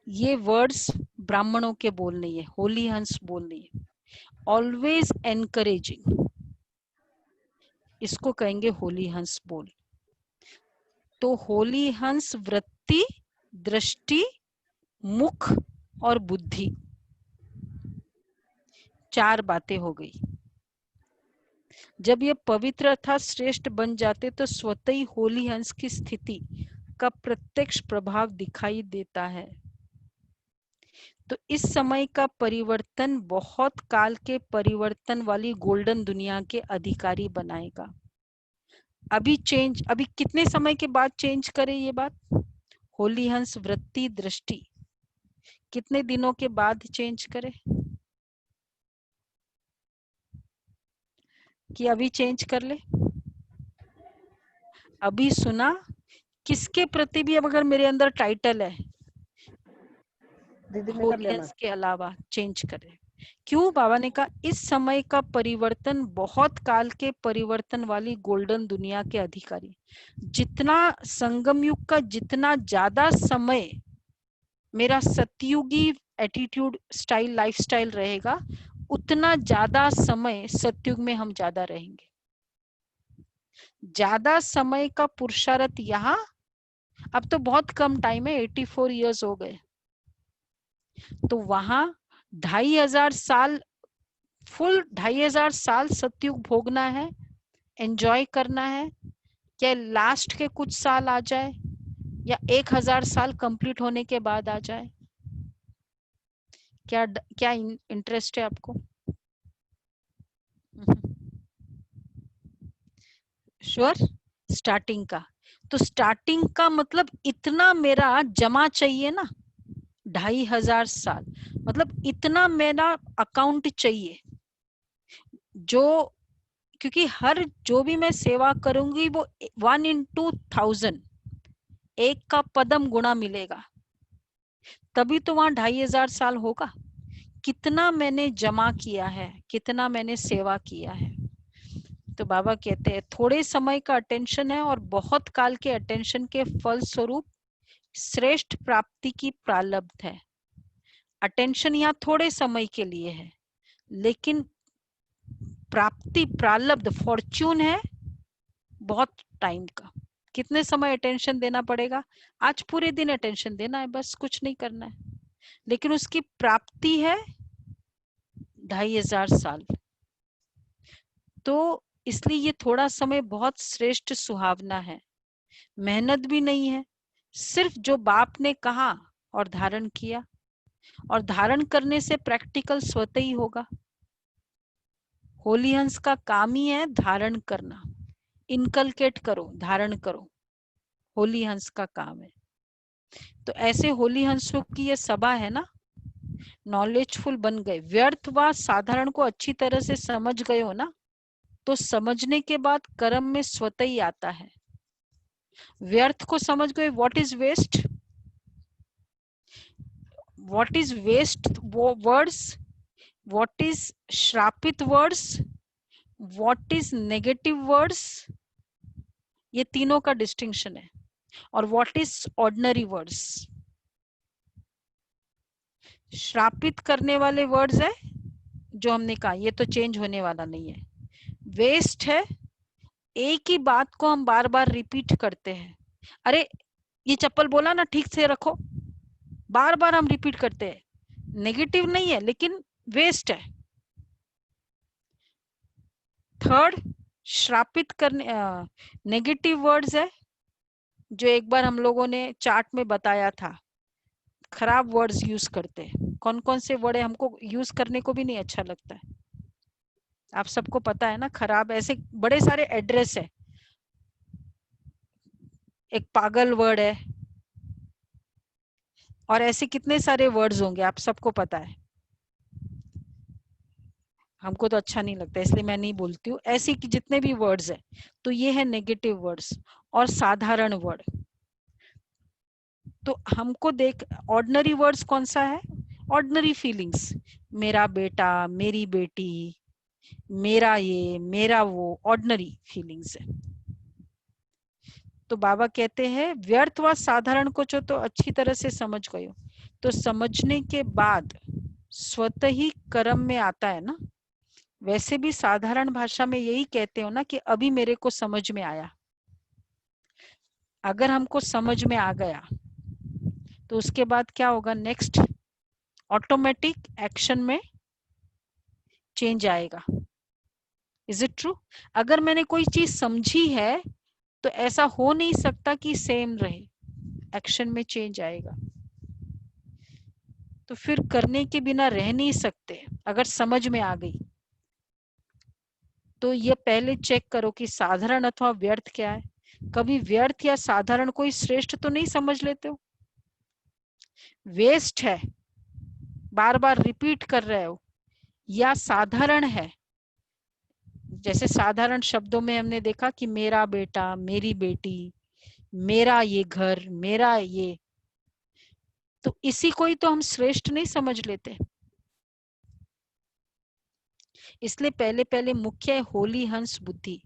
ये वर्ड्स ब्राह्मणों के बोल नहीं है, होली हंस बोल नहीं है। ऑलवेज एनकरेजिंग, इसको कहेंगे होली हंस बोल। तो होली हंस वृत्ति, दृष्टि, मुख और बुद्धि, 4 बातें हो गई। जब ये पवित्र अर्थात श्रेष्ठ बन जाते तो स्वतः ही होली हंस की स्थिति का प्रत्यक्ष प्रभाव दिखाई देता है। तो इस समय का परिवर्तन बहुत काल के परिवर्तन वाली गोल्डन दुनिया के अधिकारी बनाएगा। अभी कितने समय के बाद चेंज करे ये बात, होली हंस वृत्ति दृष्टि कितने दिनों के बाद चेंज करे, कि अभी चेंज कर ले। अभी सुना, किसके प्रति भी अब अगर मेरे अंदर टाइटल है होली हंस के अलावा चेंज करे। क्यों, बाबा ने कहा इस समय का परिवर्तन बहुत काल के परिवर्तन वाली गोल्डन दुनिया के अधिकारी। जितना संगम युग का जितना ज्यादा समय मेरा सतयुगी एटीट्यूड स्टाइल लाइफस्टाइल रहेगा, उतना ज्यादा समय सतयुग में हम ज्यादा रहेंगे। ज्यादा समय का पुरुषार्थ यहाँ, अब तो बहुत कम टाइम है, 84 इयर्स हो गए, तो वहां 2500 साल, फुल 2500 साल सतयुग भोगना है, एंजॉय करना है। क्या लास्ट के कुछ साल आ जाए या 1000 साल कंप्लीट होने के बाद आ जाए, क्या इंटरेस्ट है आपको? श्योर, स्टार्टिंग का। तो स्टार्टिंग का मतलब इतना मेरा जमा चाहिए ना, 2500 साल, मतलब इतना मेरा अकाउंट चाहिए, जो क्योंकि हर जो भी मैं सेवा करूंगी वो 1 into 1000, 1 का पदम गुणा मिलेगा, तभी तो वहां 2500 साल होगा। कितना मैंने जमा किया है, कितना मैंने सेवा किया है। तो बाबा कहते हैं थोड़े समय का अटेंशन है और बहुत काल के अटेंशन के फल स्वरूप श्रेष्ठ प्राप्ति की प्रारब्ध है। अटेंशन यहाँ थोड़े समय के लिए है, लेकिन प्राप्ति प्रारब्ध फॉर्च्यून है बहुत टाइम का। कितने समय अटेंशन देना पड़ेगा? आज पूरे दिन अटेंशन देना है, बस कुछ नहीं करना है, लेकिन उसकी प्राप्ति है 2500 साल। तो इसलिए ये थोड़ा समय बहुत श्रेष्ठ सुहावना है, मेहनत भी नहीं है, सिर्फ जो बाप ने कहा और धारण किया, और धारण करने से प्रैक्टिकल स्वतः ही होगा। होली हंस का काम ही है धारण करना, इनकलकेट करो, धारण करो, होली हंस का काम है। तो ऐसे होली हंसों की ये सभा है ना, नॉलेजफुल बन गए, व्यर्थ व साधारण को अच्छी तरह से समझ गए हो ना, तो समझने के बाद कर्म में स्वतः ही आता है। व्यर्थ को समझ गए, what is waste, what is waste words, what is श्रापित words, what is negative words, ये तीनों का डिस्टिंक्शन है। और व्हाट इज ऑर्डिनरी वर्ड्स, श्रापित करने वाले वर्ड्स है जो हमने कहा ये तो चेंज होने वाला नहीं है। वेस्ट है, एक ही बात को हम बार बार रिपीट करते हैं, अरे ये चप्पल बोला ना ठीक से रखो, बार बार हम रिपीट करते हैं, नेगेटिव नहीं है लेकिन वेस्ट है। थर्ड, श्रापित करने नेगेटिव वर्ड्स है, जो एक बार हम लोगों ने चार्ट में बताया था, खराब वर्ड्स यूज करते हैं। कौन कौन से वर्ड है हमको यूज करने को भी नहीं अच्छा लगता है, आप सबको पता है ना, खराब ऐसे बड़े सारे एड्रेस है, एक पागल वर्ड है, और ऐसे कितने सारे वर्ड्स होंगे आप सबको पता है, हमको तो अच्छा नहीं लगता इसलिए मैं नहीं बोलती हूँ। ऐसे कि जितने भी वर्ड्स है, तो ये है नेगेटिव वर्ड्स और साधारण वर्ड। तो हमको देख, ऑर्डिनरी वर्ड्स कौन सा है, ऑर्डिनरी फीलिंग्स, मेरा बेटा, मेरी बेटी, मेरा ये, मेरा वो, ऑर्डिनरी फीलिंग्स है। तो बाबा कहते हैं व्यर्थ व साधारण को जो तो अच्छी तरह से समझ गए हो, तो समझने के बाद स्वतः ही कर्म में आता है ना। वैसे भी साधारण भाषा में यही कहते हो ना कि अभी मेरे को समझ में आया। अगर हमको समझ में आ गया तो उसके बाद क्या होगा, नेक्स्ट ऑटोमेटिक एक्शन में चेंज आएगा। Is it true? अगर मैंने कोई चीज समझी है तो ऐसा हो नहीं सकता कि सेम रहे, एक्शन में चेंज आएगा। तो फिर करने के बिना रह नहीं सकते अगर समझ में आ गई। तो ये पहले चेक करो कि साधारण अथवा व्यर्थ क्या है। कभी व्यर्थ या साधारण कोई श्रेष्ठ तो नहीं समझ लेते हो। वेस्ट है, बार बार रिपीट कर रहे हो, या साधारण है, जैसे साधारण शब्दों में हमने देखा कि मेरा बेटा, मेरी बेटी, मेरा ये घर, मेरा ये, तो इसी को ही तो हम श्रेष्ठ नहीं समझ लेते। इसलिए पहले पहले मुख्य है होली हंस बुद्धि,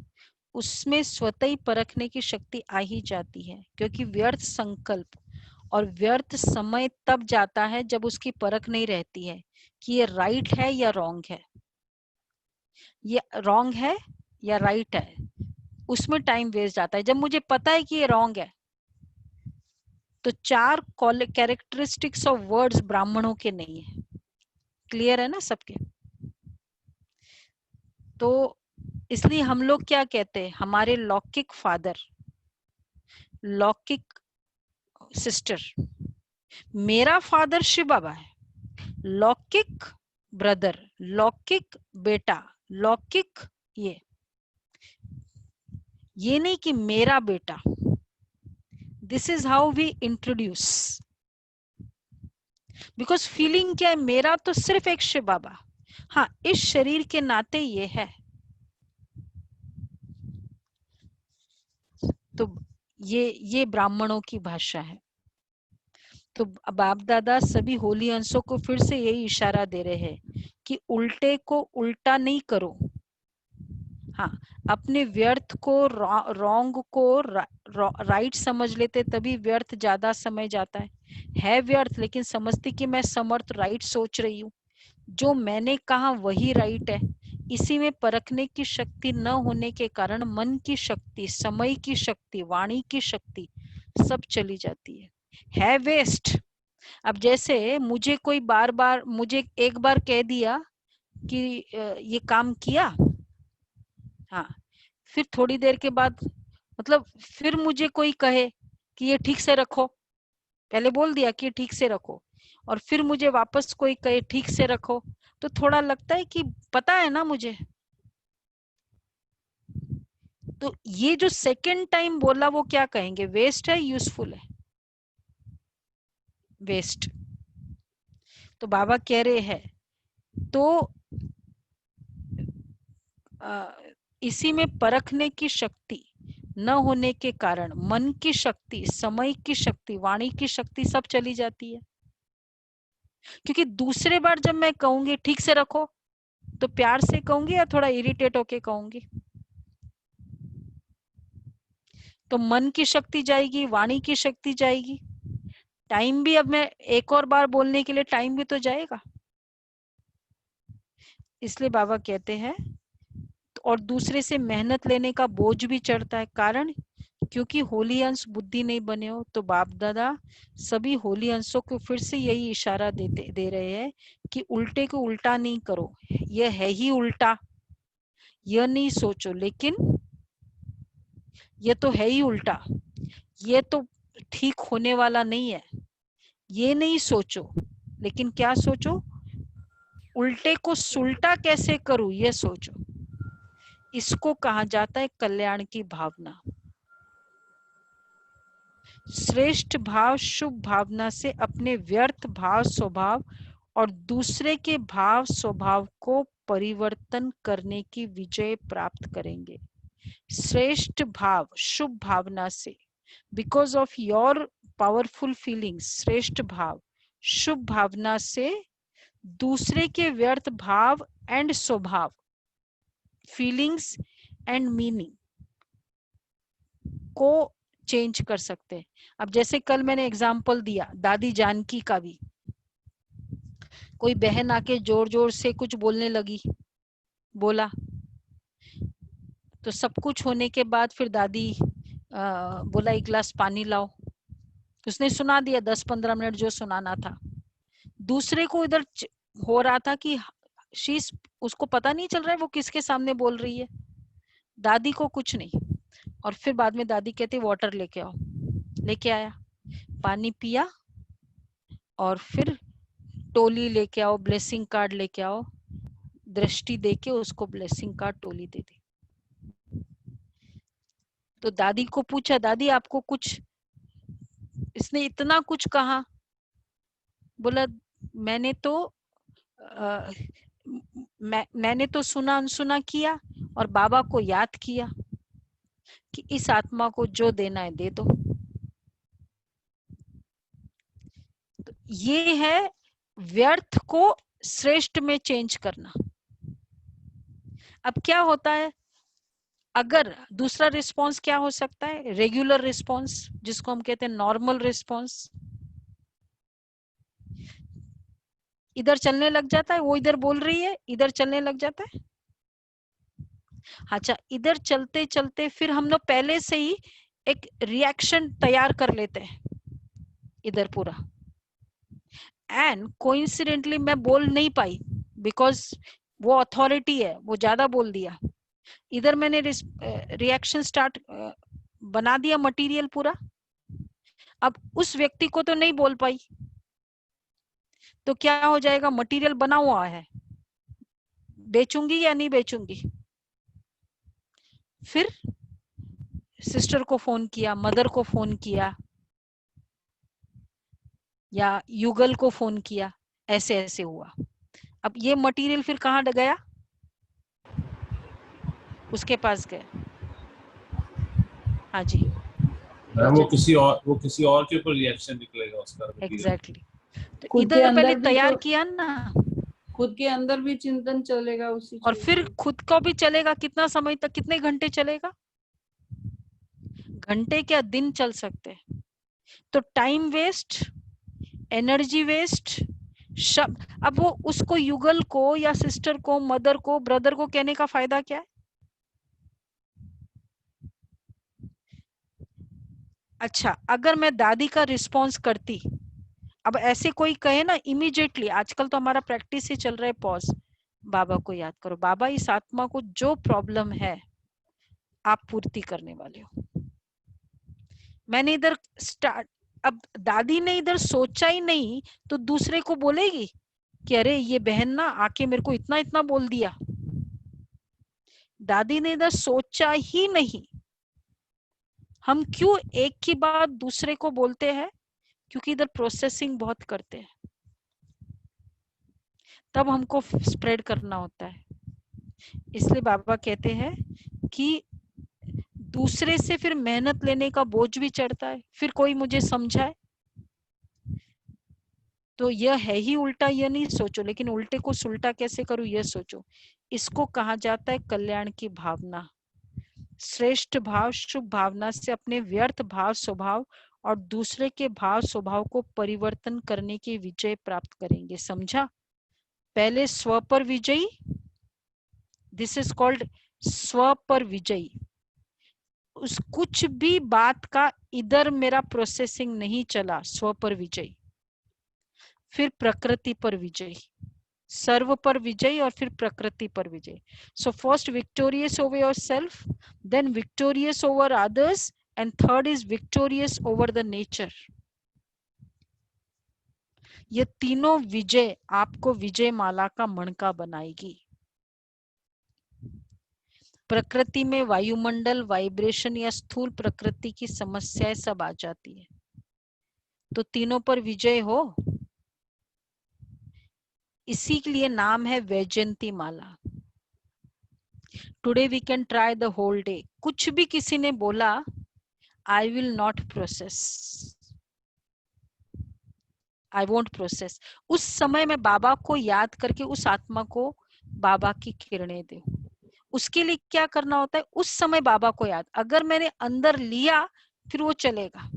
उसमें स्वतः ही परखने की शक्ति आ ही जाती है, क्योंकि व्यर्थ संकल्प और व्यर्थ समय तब जाता है जब उसकी परख नहीं रहती है कि ये राइट है या रॉन्ग है, ये रॉन्ग है या राइट है, उसमें टाइम वेस्ट जाता है। जब मुझे पता है कि ये रॉन्ग है, तो 4 कैरेक्टरिस्टिक्स ऑफ वर्ड्स ब्राह्मणों के नहीं है। क्लियर है ना सबके? तो इसलिए हम लोग क्या कहते हैं, हमारे लौकिक फादर, लौकिक सिस्टर, मेरा फादर शिव बाबा है, लौकिक ब्रदर, लौकिक बेटा, लौकिक ये नहीं कि मेरा बेटा। This is how we introduce, because feeling क्या है, मेरा तो सिर्फ एक शिव बाबा, हाँ इस शरीर के नाते ये है। तो ये ब्राह्मणों की भाषा है। तो बाप दादा सभी होली अंशों को फिर से यही इशारा दे रहे हैं कि उल्टे को उल्टा नहीं करो। हाँ, अपने व्यर्थ को रॉन्ग को राइट समझ लेते, तभी व्यर्थ ज्यादा समय जाता है व्यर्थ, लेकिन समझती कि मैं समर्थ राइट सोच रही हूँ, जो मैंने कहा वही राइट है। इसी में परखने की शक्ति न होने के कारण मन की शक्ति, समय की शक्ति, वाणी की शक्ति सब चली जाती है वेस्ट। अब जैसे मुझे कोई बार बार, मुझे एक बार कह दिया कि ये काम किया, हाँ, फिर थोड़ी देर के बाद, मतलब फिर मुझे कोई कहे कि ये ठीक से रखो, पहले बोल दिया कि ठीक से रखो, और फिर मुझे वापस कोई कहे ठीक से रखो, तो थोड़ा लगता है कि पता है ना मुझे। तो ये जो सेकंड टाइम बोला वो क्या कहेंगे, वेस्ट है यूजफुल है? वेस्ट। तो बाबा कह रहे हैं तो इसी में परखने की शक्ति न होने के कारण मन की शक्ति, समय की शक्ति, वाणी की शक्ति सब चली जाती है। क्योंकि दूसरे बार जब मैं कहूंगी ठीक से रखो तो प्यार से कहूंगी या थोड़ा इरिटेट होके कहूंगी, तो मन की शक्ति जाएगी, वाणी की शक्ति जाएगी, टाइम भी, अब मैं एक और बार बोलने के लिए टाइम भी तो जाएगा। इसलिए बाबा कहते हैं और दूसरे से मेहनत लेने का बोझ भी चढ़ता है। कारण क्योंकि होली अंश बुद्धि नहीं बने हो। तो बाप दादा सभी होली अंशों को फिर से यही इशारा दे रहे हैं कि उल्टे को उल्टा नहीं करो, यह है ही उल्टा, यह नहीं सोचो, लेकिन यह तो है ही उल्टा, यह तो ठीक होने वाला नहीं है, ये नहीं सोचो, लेकिन क्या सोचो, उल्टे को सुलटा कैसे करूं ये सोचो। इसको कहा जाता है कल्याण की भावना। श्रेष्ठ भाव शुभ भावना से अपने व्यर्थ भाव स्वभाव और दूसरे के भाव स्वभाव को परिवर्तन करने की विजय प्राप्त करेंगे। श्रेष्ठ भाव शुभ भावना से, because of your powerful feelings, श्रेष्ठ भाव शुभ भावना से दूसरे के व्यर्थ भाव एंड स्वभाव, फीलिंग्स एंड मीनिंग को चेंज कर सकते हैं। अब जैसे कल मैंने एग्जाम्पल दिया दादी जानकी का भी, कोई बहन आके जोर जोर से कुछ बोलने लगी, बोला तो सब कुछ होने के बाद फिर दादी बोला एक गिलास पानी लाओ, उसने सुना दिया 10-15 मिनट जो सुनाना था। दूसरे को इधर हो रहा था कि शीश, उसको पता नहीं चल रहा है वो किसके सामने बोल रही है, दादी को कुछ नहीं। और फिर बाद में दादी कहती वाटर लेके आओ, लेके आया, पानी पिया और फिर टोली लेके आओ, ब्लेसिंग कार्ड लेके आओ, दृष्टि देके उसको ब्लेसिंग कार्ड टोली दे दी। तो दादी को पूछा दादी आपको कुछ, इसने इतना कुछ कहा, बोला मैंने तो मैंने तो सुना अनसुना किया और बाबा को याद किया कि इस आत्मा को जो देना है दे दो। तो ये है व्यर्थ को श्रेष्ठ में चेंज करना। अब क्या होता है, अगर दूसरा रिस्पॉन्स क्या हो सकता है, रेगुलर रिस्पॉन्स, जिसको हम कहते हैं नॉर्मल रिस्पॉन्स। इधर चलने लग जाता है, वो इधर बोल रही है, इधर चलने लग जाता है। अच्छा, इधर चलते चलते फिर हम लोग पहले से ही एक रिएक्शन तैयार कर लेते हैं इधर पूरा, एंड कोइंसिडेंटली मैं बोल नहीं पाई बिकॉज वो अथॉरिटी है, वो ज्यादा बोल दिया, इधर मैंने रिएक्शन स्टार्ट बना दिया मटेरियल पूरा। अब उस व्यक्ति को तो नहीं बोल पाई, तो क्या हो जाएगा, मटेरियल बना हुआ है, बेचूंगी या नहीं बेचूंगी। फिर सिस्टर को फोन किया, मदर को फोन किया या युगल को फोन किया, ऐसे ऐसे हुआ। अब ये मटेरियल फिर कहाँ गया, उसके पास गया। हाँ जी वो किसी और के ऊपर रिएक्शन निकलेगा उसका। एग्जैक्टली तो इधर पहले तैयार किया ना, खुद के अंदर भी चिंतन चलेगा उसी, और फिर खुद को भी चलेगा। कितना समय तक, कितने घंटे चलेगा, घंटे क्या दिन चल सकते हैं। तो टाइम वेस्ट, एनर्जी वेस्ट, शब्द। अब वो उसको युगल को या सिस्टर को, मदर को, ब्रदर को कहने का फायदा क्या है। अच्छा, अगर मैं दादी का रिस्पॉन्स करती, अब ऐसे कोई कहे ना इमीडिएटली, आजकल तो हमारा प्रैक्टिस ही चल रहा है पॉज, बाबा को याद करो, बाबा इस आत्मा को जो प्रॉब्लम है आप पूर्ति करने वाले हो। मैंने इधर स्टार्ट, अब दादी ने इधर सोचा ही नहीं तो दूसरे को बोलेगी कि अरे ये बहन ना आके मेरे को इतना इतना बोल दिया। दादी ने इधर सोचा ही नहीं। हम क्यों एक की बात दूसरे को बोलते हैं, क्योंकि इधर प्रोसेसिंग बहुत करते हैं। तब हमको स्प्रेड करना होता है। इसलिए बाबा कहते हैं कि दूसरे से फिर मेहनत लेने का बोझ भी चढ़ता है, फिर कोई मुझे समझाए तो यह है ही उल्टा, यह नहीं सोचो, लेकिन उल्टे को सुलटा कैसे करूं यह सोचो। इसको कहा जाता है कल्याण की भावना। श्रेष्ठ भाव, शुभ भावना से अपने व्यर्थ भाव स्वभाव और दूसरे के भाव स्वभाव को परिवर्तन करने की विजय प्राप्त करेंगे। समझा? पहले स्व पर विजयी, दिस इज कॉल्ड स्व पर विजयी। उस कुछ भी बात का इधर मेरा प्रोसेसिंग नहीं चला, स्व पर विजयी। फिर प्रकृति पर विजयी, सर्व पर विजय, और फिर प्रकृति पर विजय। So first victorious over yourself, then victorious over others, and third is victorious over the nature. ये तीनों विजय आपको विजय माला का मणका बनाएगी। प्रकृति में वायुमंडल, वाइब्रेशन या स्थूल प्रकृति की समस्याएं सब आ जाती है, तो तीनों पर विजय हो। इसी के लिए नाम है वैजयंती माला। Today we can try the whole day. कुछ भी किसी ने बोला, I will not process, I won't process. उस समय में बाबा को याद करके उस आत्मा को बाबा की किरणें दे। उसके लिए क्या करना होता है? उस समय बाबा को याद, अगर मैंने अंदर लिया फिर वो चलेगा।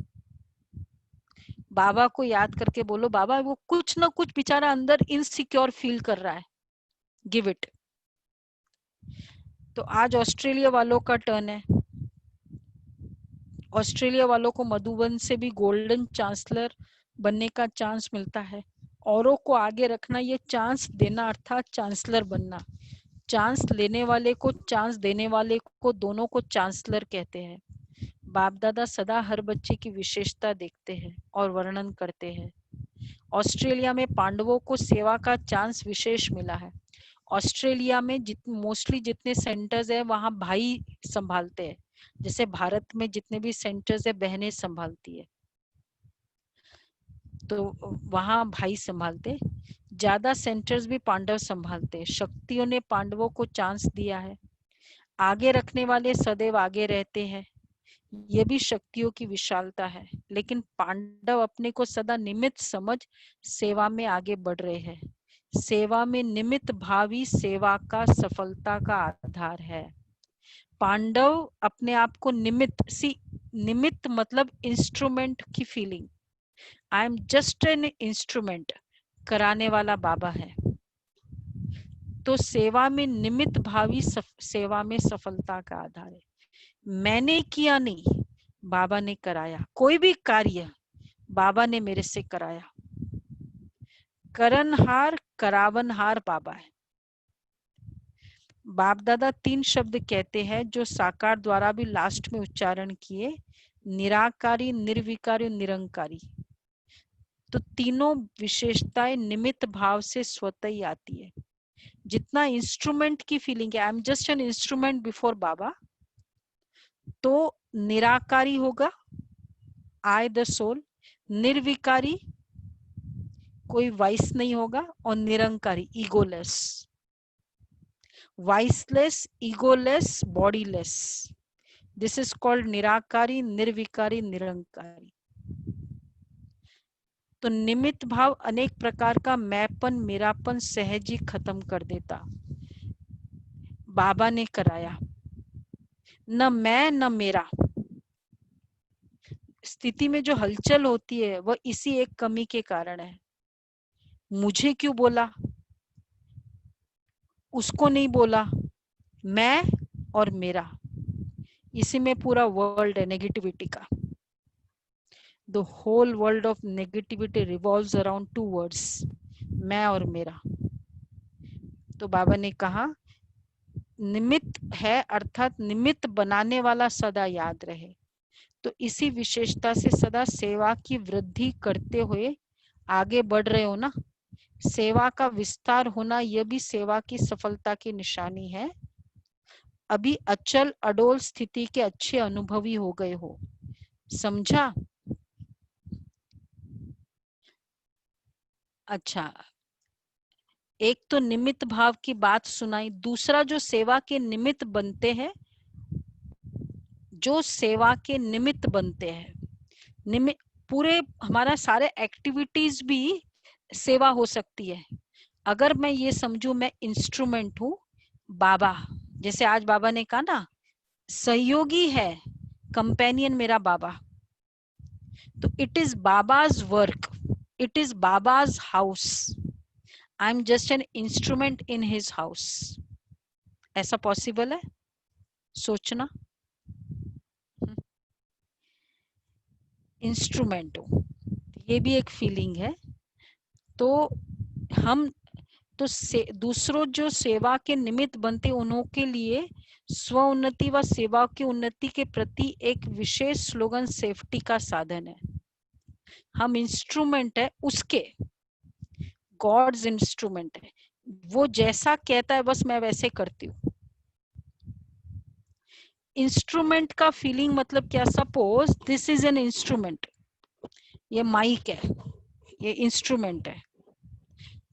बाबा को याद करके बोलो, बाबा वो कुछ ना कुछ बेचारा अंदर इनसिक्योर फील कर रहा है, गिव इट। तो आज ऑस्ट्रेलिया वालों का टर्न है। ऑस्ट्रेलिया वालों को मधुबन से भी गोल्डन चांसलर बनने का चांस मिलता है। औरों को आगे रखना, ये चांस देना अर्थात चांसलर बनना। चांस लेने वाले को, चांस देने वाले को, दोनों को चांसलर कहते हैं। बाप दादा सदा हर बच्चे की विशेषता देखते हैं और वर्णन करते हैं। ऑस्ट्रेलिया में पांडवों को सेवा का चांस विशेष मिला है। ऑस्ट्रेलिया में मोस्टली जितने सेंटर्स है वहां भाई संभालते हैं, जैसे भारत में जितने भी सेंटर्स है बहनें संभालती है, तो वहां भाई संभालते। ज्यादा सेंटर्स भी पांडव संभालते। शक्तियों ने पांडवों को चांस दिया है। आगे रखने वाले सदैव आगे रहते हैं, ये भी शक्तियों की विशालता है। लेकिन पांडव अपने को सदा निमित्त समझ सेवा में आगे बढ़ रहे हैं। सेवा में निमित्त भावी सेवा का सफलता का आधार है। पांडव अपने आप को निमित्त, निमित्त मतलब इंस्ट्रूमेंट की feeling, I am just an instrument, कराने वाला बाबा है। तो सेवा में निमित्त भावी सेवा में सफलता का आधार है। मैंने किया नहीं, बाबा ने कराया। कोई भी कार्य बाबा ने मेरे से कराया। करनहार करावनहार बाबा है। बाप दादा 3 शब्द कहते हैं जो साकार द्वारा भी लास्ट में उच्चारण किए, निराकारी, निर्विकारी, निरंकारी। तो तीनों विशेषताएं निमित्त भाव से स्वतः ही आती है। जितना इंस्ट्रूमेंट की फीलिंग है, I am just an instrument before Baba, तो निराकारी होगा, आई द सोल। निर्विकारी, कोई वाइस नहीं होगा, और निरंकारी, egoless. Viceless, egoless, bodiless, this is called निराकारी, निर्विकारी, निरंकारी। तो निमित्त भाव अनेक प्रकार का मैंपन, मेरापन सहज ही खत्म कर देता। बाबा ने कराया, न मैं न मेरा। स्थिति में जो हलचल होती है वह इसी एक कमी के कारण है। मुझे क्यों बोला, उसको नहीं बोला, मैं और मेरा, इसी में पूरा वर्ल्ड है नेगेटिविटी का। The whole world of negativity revolves around 2 words, मैं और मेरा। तो बाबा ने कहा निमित्त है, अर्थात निमित्त बनाने वाला सदा याद रहे। तो इसी विशेषता से सदा सेवा की वृद्धि करते हुए आगे बढ़ रहे हो ना। सेवा का विस्तार होना यह भी सेवा की सफलता की निशानी है। अभी अचल अडोल स्थिति के अच्छे अनुभवी हो गए हो, समझा? अच्छा, एक तो निमित्त भाव की बात सुनाई, दूसरा जो सेवा के निमित्त बनते हैं, जो सेवा के निमित्त बनते हैं, पूरे हमारा सारे एक्टिविटीज भी सेवा हो सकती है। अगर मैं ये समझू मैं इंस्ट्रूमेंट हूँ, बाबा जैसे आज बाबा ने कहा ना, सहयोगी है, कंपेनियन मेरा बाबा, तो it is Baba's work, it is Baba's house, I am just an instrument in his house. ऐसा पॉसिबल है सोचना? इंस्ट्रूमेंट हो, ये भी एक फीलिंग है। तो हम तो दूसरों जो सेवा के निमित्त बनते उन्हों के लिए स्व उन्नति व सेवा की उन्नति के प्रति एक विशेष स्लोगन सेफ्टी का साधन है। हम इंस्ट्रूमेंट है उसके, गॉड्स इंस्ट्रूमेंट है, वो जैसा कहता है बस मैं वैसे करती हूँ। इंस्ट्रूमेंट का फीलिंग मतलब क्या? Suppose this is an instrument, ये माइक है, ये इंस्ट्रूमेंट है,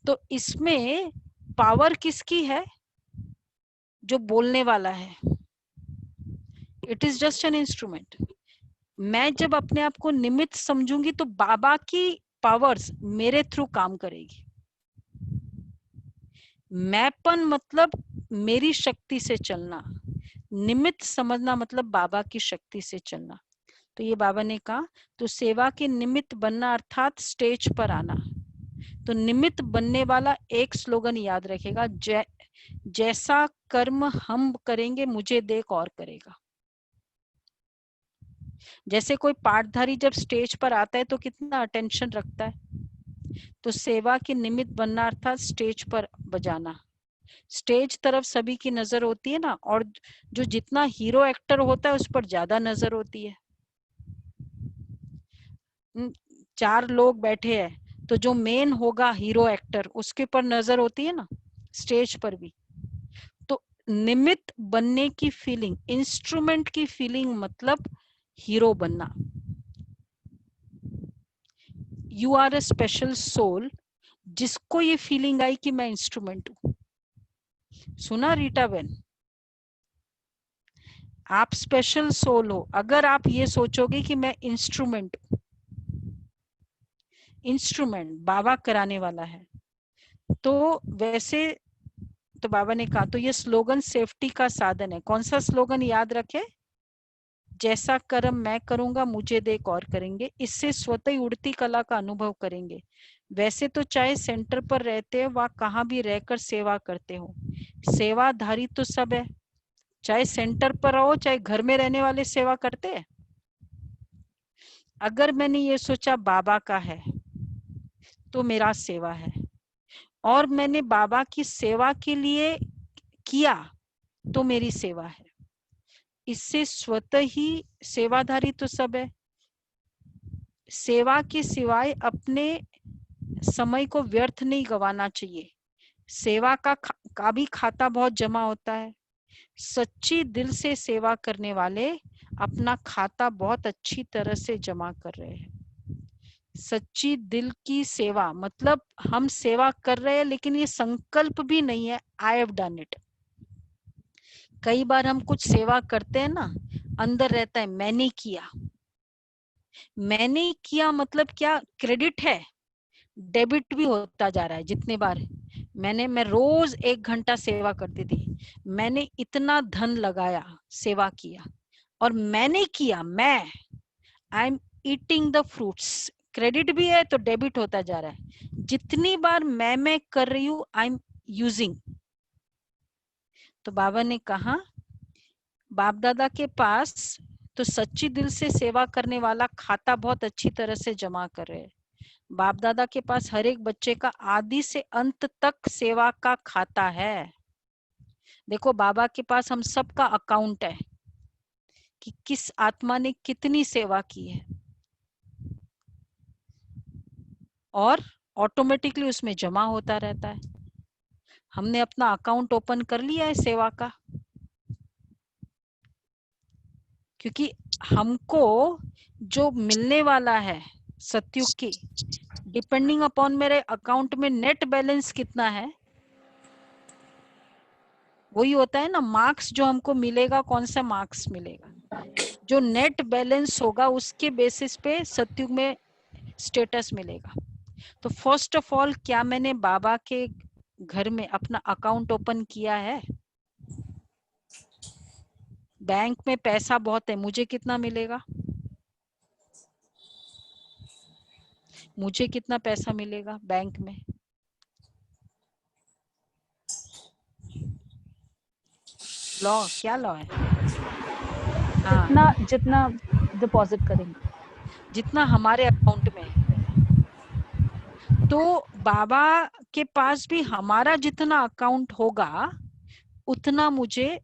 तो इसमें पावर किसकी है? जो बोलने वाला है। It is just an instrument. मैं जब अपने आप को निमित्त समझूंगी तो बाबा की पावर्स मेरे थ्रू काम करेगी। मैंपन मतलब मेरी शक्ति से चलना, निमित्त समझना मतलब बाबा की शक्ति से चलना। तो ये बाबा ने कहा, तो सेवा के निमित्त बनना अर्थात स्टेज पर आना। तो निमित्त बनने वाला एक स्लोगन याद रखेगा, जैसा कर्म हम करेंगे मुझे देख और करेगा। जैसे कोई पाठधारी जब स्टेज पर आता है तो कितना अटेंशन रखता है, तो सेवा के निमित्त बनना अर्थात स्टेज पर बजाना। स्टेज तरफ सभी की नजर होती है ना, और जो जितना हीरो एक्टर होता है उस पर ज्यादा नजर होती है। 4 लोग बैठे हैं तो जो मेन होगा हीरो एक्टर उसके पर नजर होती है ना, स्टेज पर भी। तो निमित्त बनने की फीलिंग, इंस्ट्रूमेंट की फीलिंग मतलब हीरो बनना। You are a special soul, जिसको ये फीलिंग आई कि मैं इंस्ट्रूमेंट हूं। सुना रीटा बेन? आप स्पेशल सोल हो अगर आप ये सोचोगे कि मैं इंस्ट्रूमेंट हूं। इंस्ट्रूमेंट बाबा कराने वाला है। तो वैसे तो बाबा ने कहा, तो ये स्लोगन सेफ्टी का साधन है। कौन सा स्लोगन याद रखे? जैसा कर्म मैं करूंगा मुझे देख और करेंगे। इससे स्वतः ही उड़ती कला का अनुभव करेंगे। वैसे तो चाहे सेंटर पर रहते हो व कहाँ भी रहकर सेवा करते हो, सेवाधारी तो सब है। चाहे सेंटर पर रहो चाहे घर में रहने वाले सेवा करते हैं। अगर मैंने ये सोचा बाबा का है तो मेरा सेवा है, और मैंने बाबा की सेवा के लिए किया तो मेरी सेवा है। इससे स्वतः ही सेवाधारी तो सब है। सेवा के सिवाय अपने समय को व्यर्थ नहीं गंवाना चाहिए। सेवा का भी खाता बहुत जमा होता है। सच्ची दिल से सेवा करने वाले अपना खाता बहुत अच्छी तरह से जमा कर रहे हैं। सच्ची दिल की सेवा मतलब हम सेवा कर रहे हैं लेकिन ये संकल्प भी नहीं है, आई हैव डन इट। कई बार हम कुछ सेवा करते हैं ना, अंदर रहता है मैंने किया। मैंने किया मतलब क्या? क्रेडिट है, डेबिट भी होता जा रहा है। जितने बार मैं रोज 1 घंटा सेवा करती थी, मैंने इतना धन लगाया, सेवा किया, और मैंने किया, I am eating the fruits. Credit भी है तो डेबिट होता जा रहा है। जितनी बार मैं कर रही हूं, आई एम यूजिंग। तो बाबा ने कहा, बाप दादा के पास तो सच्ची दिल से सेवा करने वाला खाता बहुत अच्छी तरह से जमा कर रहे हैं। बाप दादा के पास हर एक बच्चे का आदि से अंत तक सेवा का खाता है। देखो बाबा के पास हम सबका अकाउंट है कि किस आत्मा ने कितनी सेवा की है, और ऑटोमेटिकली उसमें जमा होता रहता है। हमने अपना अकाउंट ओपन कर लिया है सेवा का, क्योंकि हमको जो मिलने वाला है सतयुग की, डिपेंडिंग अपॉन मेरे अकाउंट में नेट बैलेंस कितना है, वही होता है ना, मार्क्स जो हमको मिलेगा, कौन सा मार्क्स मिलेगा, जो नेट बैलेंस होगा उसके बेसिस पे सतयुग में स्टेटस मिलेगा। तो फर्स्ट ऑफ ऑल, क्या मैंने बाबा के घर में अपना अकाउंट ओपन किया है? बैंक में पैसा बहुत है, मुझे कितना मिलेगा? मुझे कितना पैसा मिलेगा बैंक में? लॉ, क्या लॉ है? हाँ, जितना जितना डिपॉजिट करेंगे, जितना हमारे अकाउंट में है। तो बाबा के पास भी हमारा जितना अकाउंट होगा उतना मुझे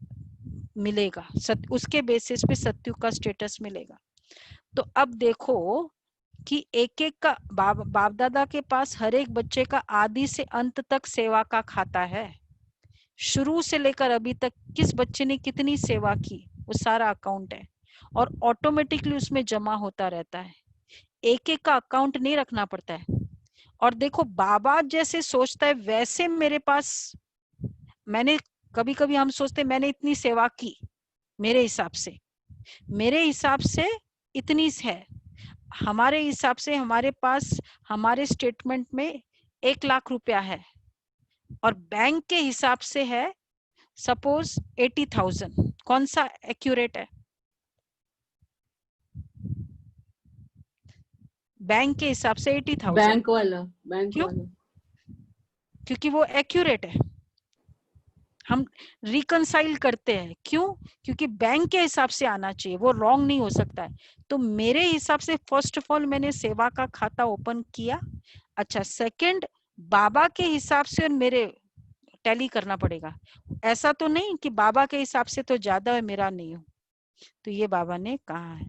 मिलेगा, उसके बेसिस पे सतयुग का स्टेटस मिलेगा। तो अब देखो कि एक एक का बाप दादा के पास हर एक बच्चे का आदि से अंत तक सेवा का खाता है। शुरू से लेकर अभी तक किस बच्चे ने कितनी सेवा की, वो सारा अकाउंट है और ऑटोमेटिकली उसमें जमा होता रहता है। एक एक का अकाउंट नहीं रखना पड़ता है। और देखो, बाबा जैसे सोचता है वैसे मेरे पास, मैंने कभी कभी हम सोचते मैंने इतनी सेवा की, मेरे हिसाब से इतनी है, हमारे हिसाब से हमारे पास हमारे स्टेटमेंट में 1 लाख रुपया है और बैंक के हिसाब से है सपोज 80,000। कौन सा एक्यूरेट है? बैंक के हिसाब से 80,000। बैंक वाला, क्यों? क्योंकि वो एक्यूरेट है, हम रिकंसाइल करते हैं। क्यों? क्योंकि बैंक के हिसाब से आना चाहिए, वो रॉन्ग नहीं हो सकता है। तो मेरे हिसाब से फर्स्ट ऑफ ऑल मैंने सेवा का खाता ओपन किया। अच्छा, सेकंड, बाबा के हिसाब से और मेरे टैली करना पड़ेगा। ऐसा तो नहीं कि बाबा के हिसाब से तो ज्यादा है, मेरा नहीं हो। तो ये बाबा ने कहा है।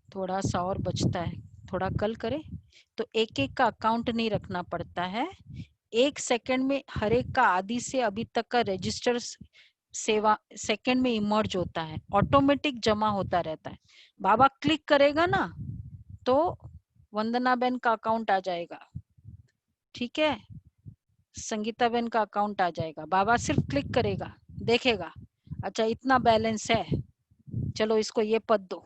थोड़ा सा और बचता है, थोड़ा कल करें। तो एक एक का अकाउंट नहीं रखना पड़ता है, 1 सेकंड में हर एक का आदि से अभी तक का रजिस्टर सेवा सेकंड में इमर्ज होता है, ऑटोमेटिक जमा होता रहता है। बाबा क्लिक करेगा ना तो वंदना बेन का अकाउंट आ जाएगा, ठीक है, संगीता बेन का अकाउंट आ जाएगा। बाबा सिर्फ क्लिक करेगा, देखेगा, अच्छा इतना बैलेंस है, चलो इसको ये पद दो।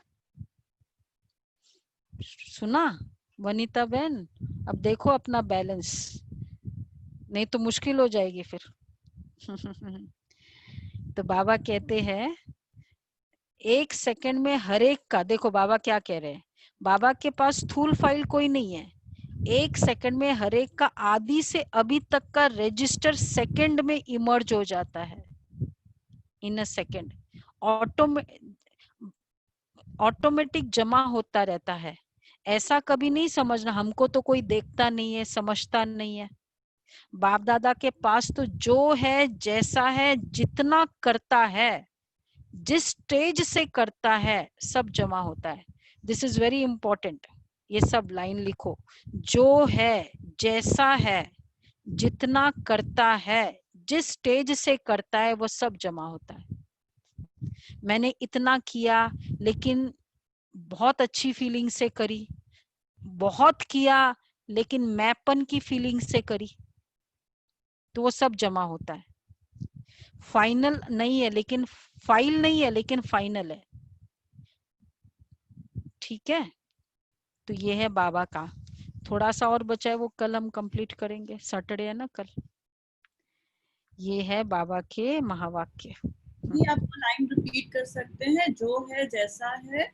सुना वनीता बेन? अब देखो अपना बैलेंस, नहीं तो मुश्किल हो जाएगी फिर। तो बाबा कहते हैं 1 सेकंड में हर एक का, देखो बाबा क्या कह रहे हैं, बाबा के पास स्थूल फाइल कोई नहीं है। 1 सेकंड में हर एक का आदि से अभी तक का रजिस्टर सेकंड में इमर्ज हो जाता है, इन अ सेकंड। ऑटोमेटिक जमा होता रहता है। ऐसा कभी नहीं समझना हमको तो कोई देखता नहीं है, समझता नहीं है। बाप दादा के पास तो जो है, जैसा है, जितना करता है, जिस स्टेज से करता है, सब जमा होता है। दिस इज वेरी इंपॉर्टेंट, ये सब लाइन लिखो। जो है, जैसा है, जितना करता है, जिस स्टेज से करता है, वो सब जमा होता है। मैंने इतना किया लेकिन बहुत अच्छी फीलिंग से करी, बहुत किया लेकिन मैंपन की फीलिंग से करी, तो वो सब जमा होता है। फाइनल नहीं है लेकिन, फाइल नहीं है लेकिन फाइनल है, ठीक है। तो ये है बाबा का। थोड़ा सा और बचा है, वो कल हम कंप्लीट करेंगे, सैटरडे है ना कल। ये है बाबा के महावाक्य। ये आपको लाइन रिपीट कर सकते हैं, जो है जैसा है।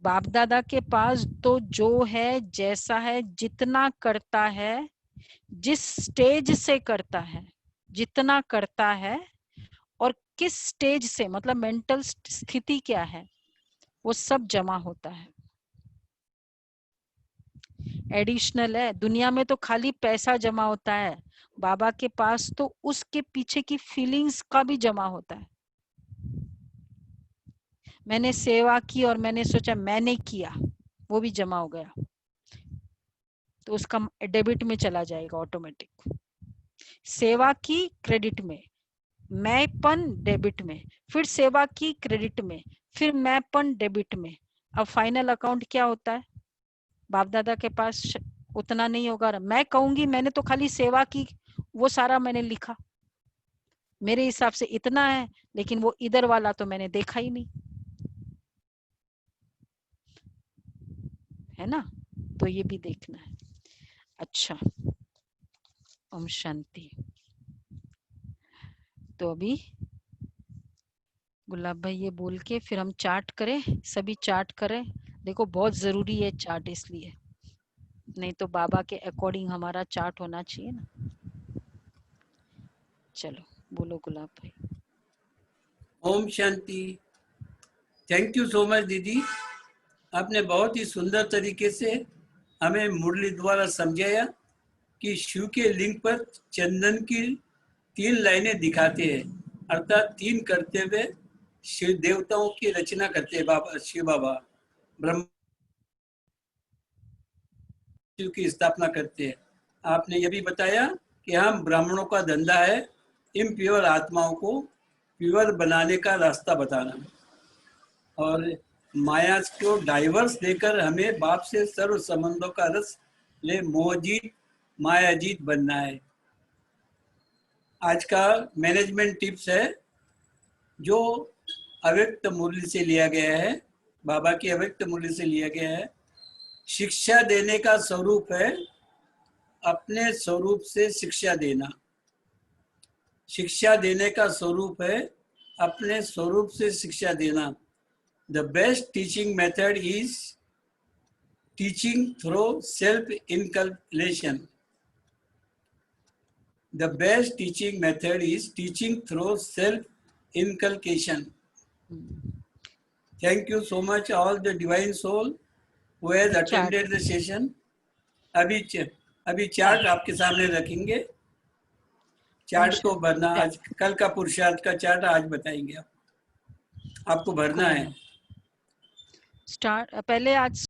बाप दादा के पास तो जो है, जैसा है, जितना करता है, जिस स्टेज से करता है, जितना करता है, और किस स्टेज से, मतलब मेंटल स्थिति क्या है, वो सब जमा होता है। एडिशनल है, दुनिया में तो खाली पैसा जमा होता है, बाबा के पास तो उसके पीछे की फीलिंग्स का भी जमा होता है। मैंने सेवा की और मैंने सोचा मैंने किया, वो भी जमा हो गया, तो उसका डेबिट में चला जाएगा ऑटोमेटिक। सेवा की क्रेडिट में, मैंपन डेबिट में, फिर सेवा की क्रेडिट में, फिर मैंपन डेबिट में। अब फाइनल अकाउंट क्या होता है? बाप दादा के पास उतना नहीं होगा। मैं कहूंगी मैंने तो खाली सेवा की, वो सारा मैंने लिखा, मेरे हिसाब से इतना है, लेकिन वो इधर वाला तो मैंने देखा ही नहीं, है ना? तो ये भी देखना है। अच्छा, ओम शांति। तो अभी गुलाब भाई ये बोल के फिर हम चार्ट करें, सभी चार्ट करें। देखो बहुत जरूरी है चार्ट, इसलिए नहीं तो बाबा के अकॉर्डिंग हमारा चार्ट होना चाहिए ना। चलो बोलो गुलाब भाई। Om Shanti. Thank you so much दीदी, आपने बहुत ही सुंदर तरीके से हमें मुरली द्वारा समझाया कि शिव के लिंग पर चंदन की 3 लाइनें दिखाते हैं, अर्थात 3 करते हुए शिव देवताओं की रचना करते हैं बाबा शिव बाबा, ब्रह्मा शिव की स्थापना करते हैं। आपने यह भी बताया कि हम ब्राह्मणों का धंधा है इम्प्योर आत्माओं को प्योर बनाने का रास्ता बताना, और माया को डाइवर्स देकर हमें बाप से सर्व संबंधों का रस ले मोहजीत मायाजीत बनना है। आज का मैनेजमेंट टिप्स है जो अव्यक्त मूल्य से लिया गया है, बाबा की अव्यक्त मूल्य से लिया गया है। शिक्षा देने का स्वरूप है अपने स्वरूप से शिक्षा देना। शिक्षा देने का स्वरूप है अपने स्वरूप से शिक्षा देना। The best teaching method is teaching through self-inculcation. The best teaching method is teaching through self-inculcation. Thank you so much all the divine soul who has attended the session. अभी चार्ट आपके सामने रखेंगे, चार्ट को भरना। आज कल का पुरुषार्थ का चार्ट आज बताएंगे, आपको भरना है। स्टार्ट पहले आज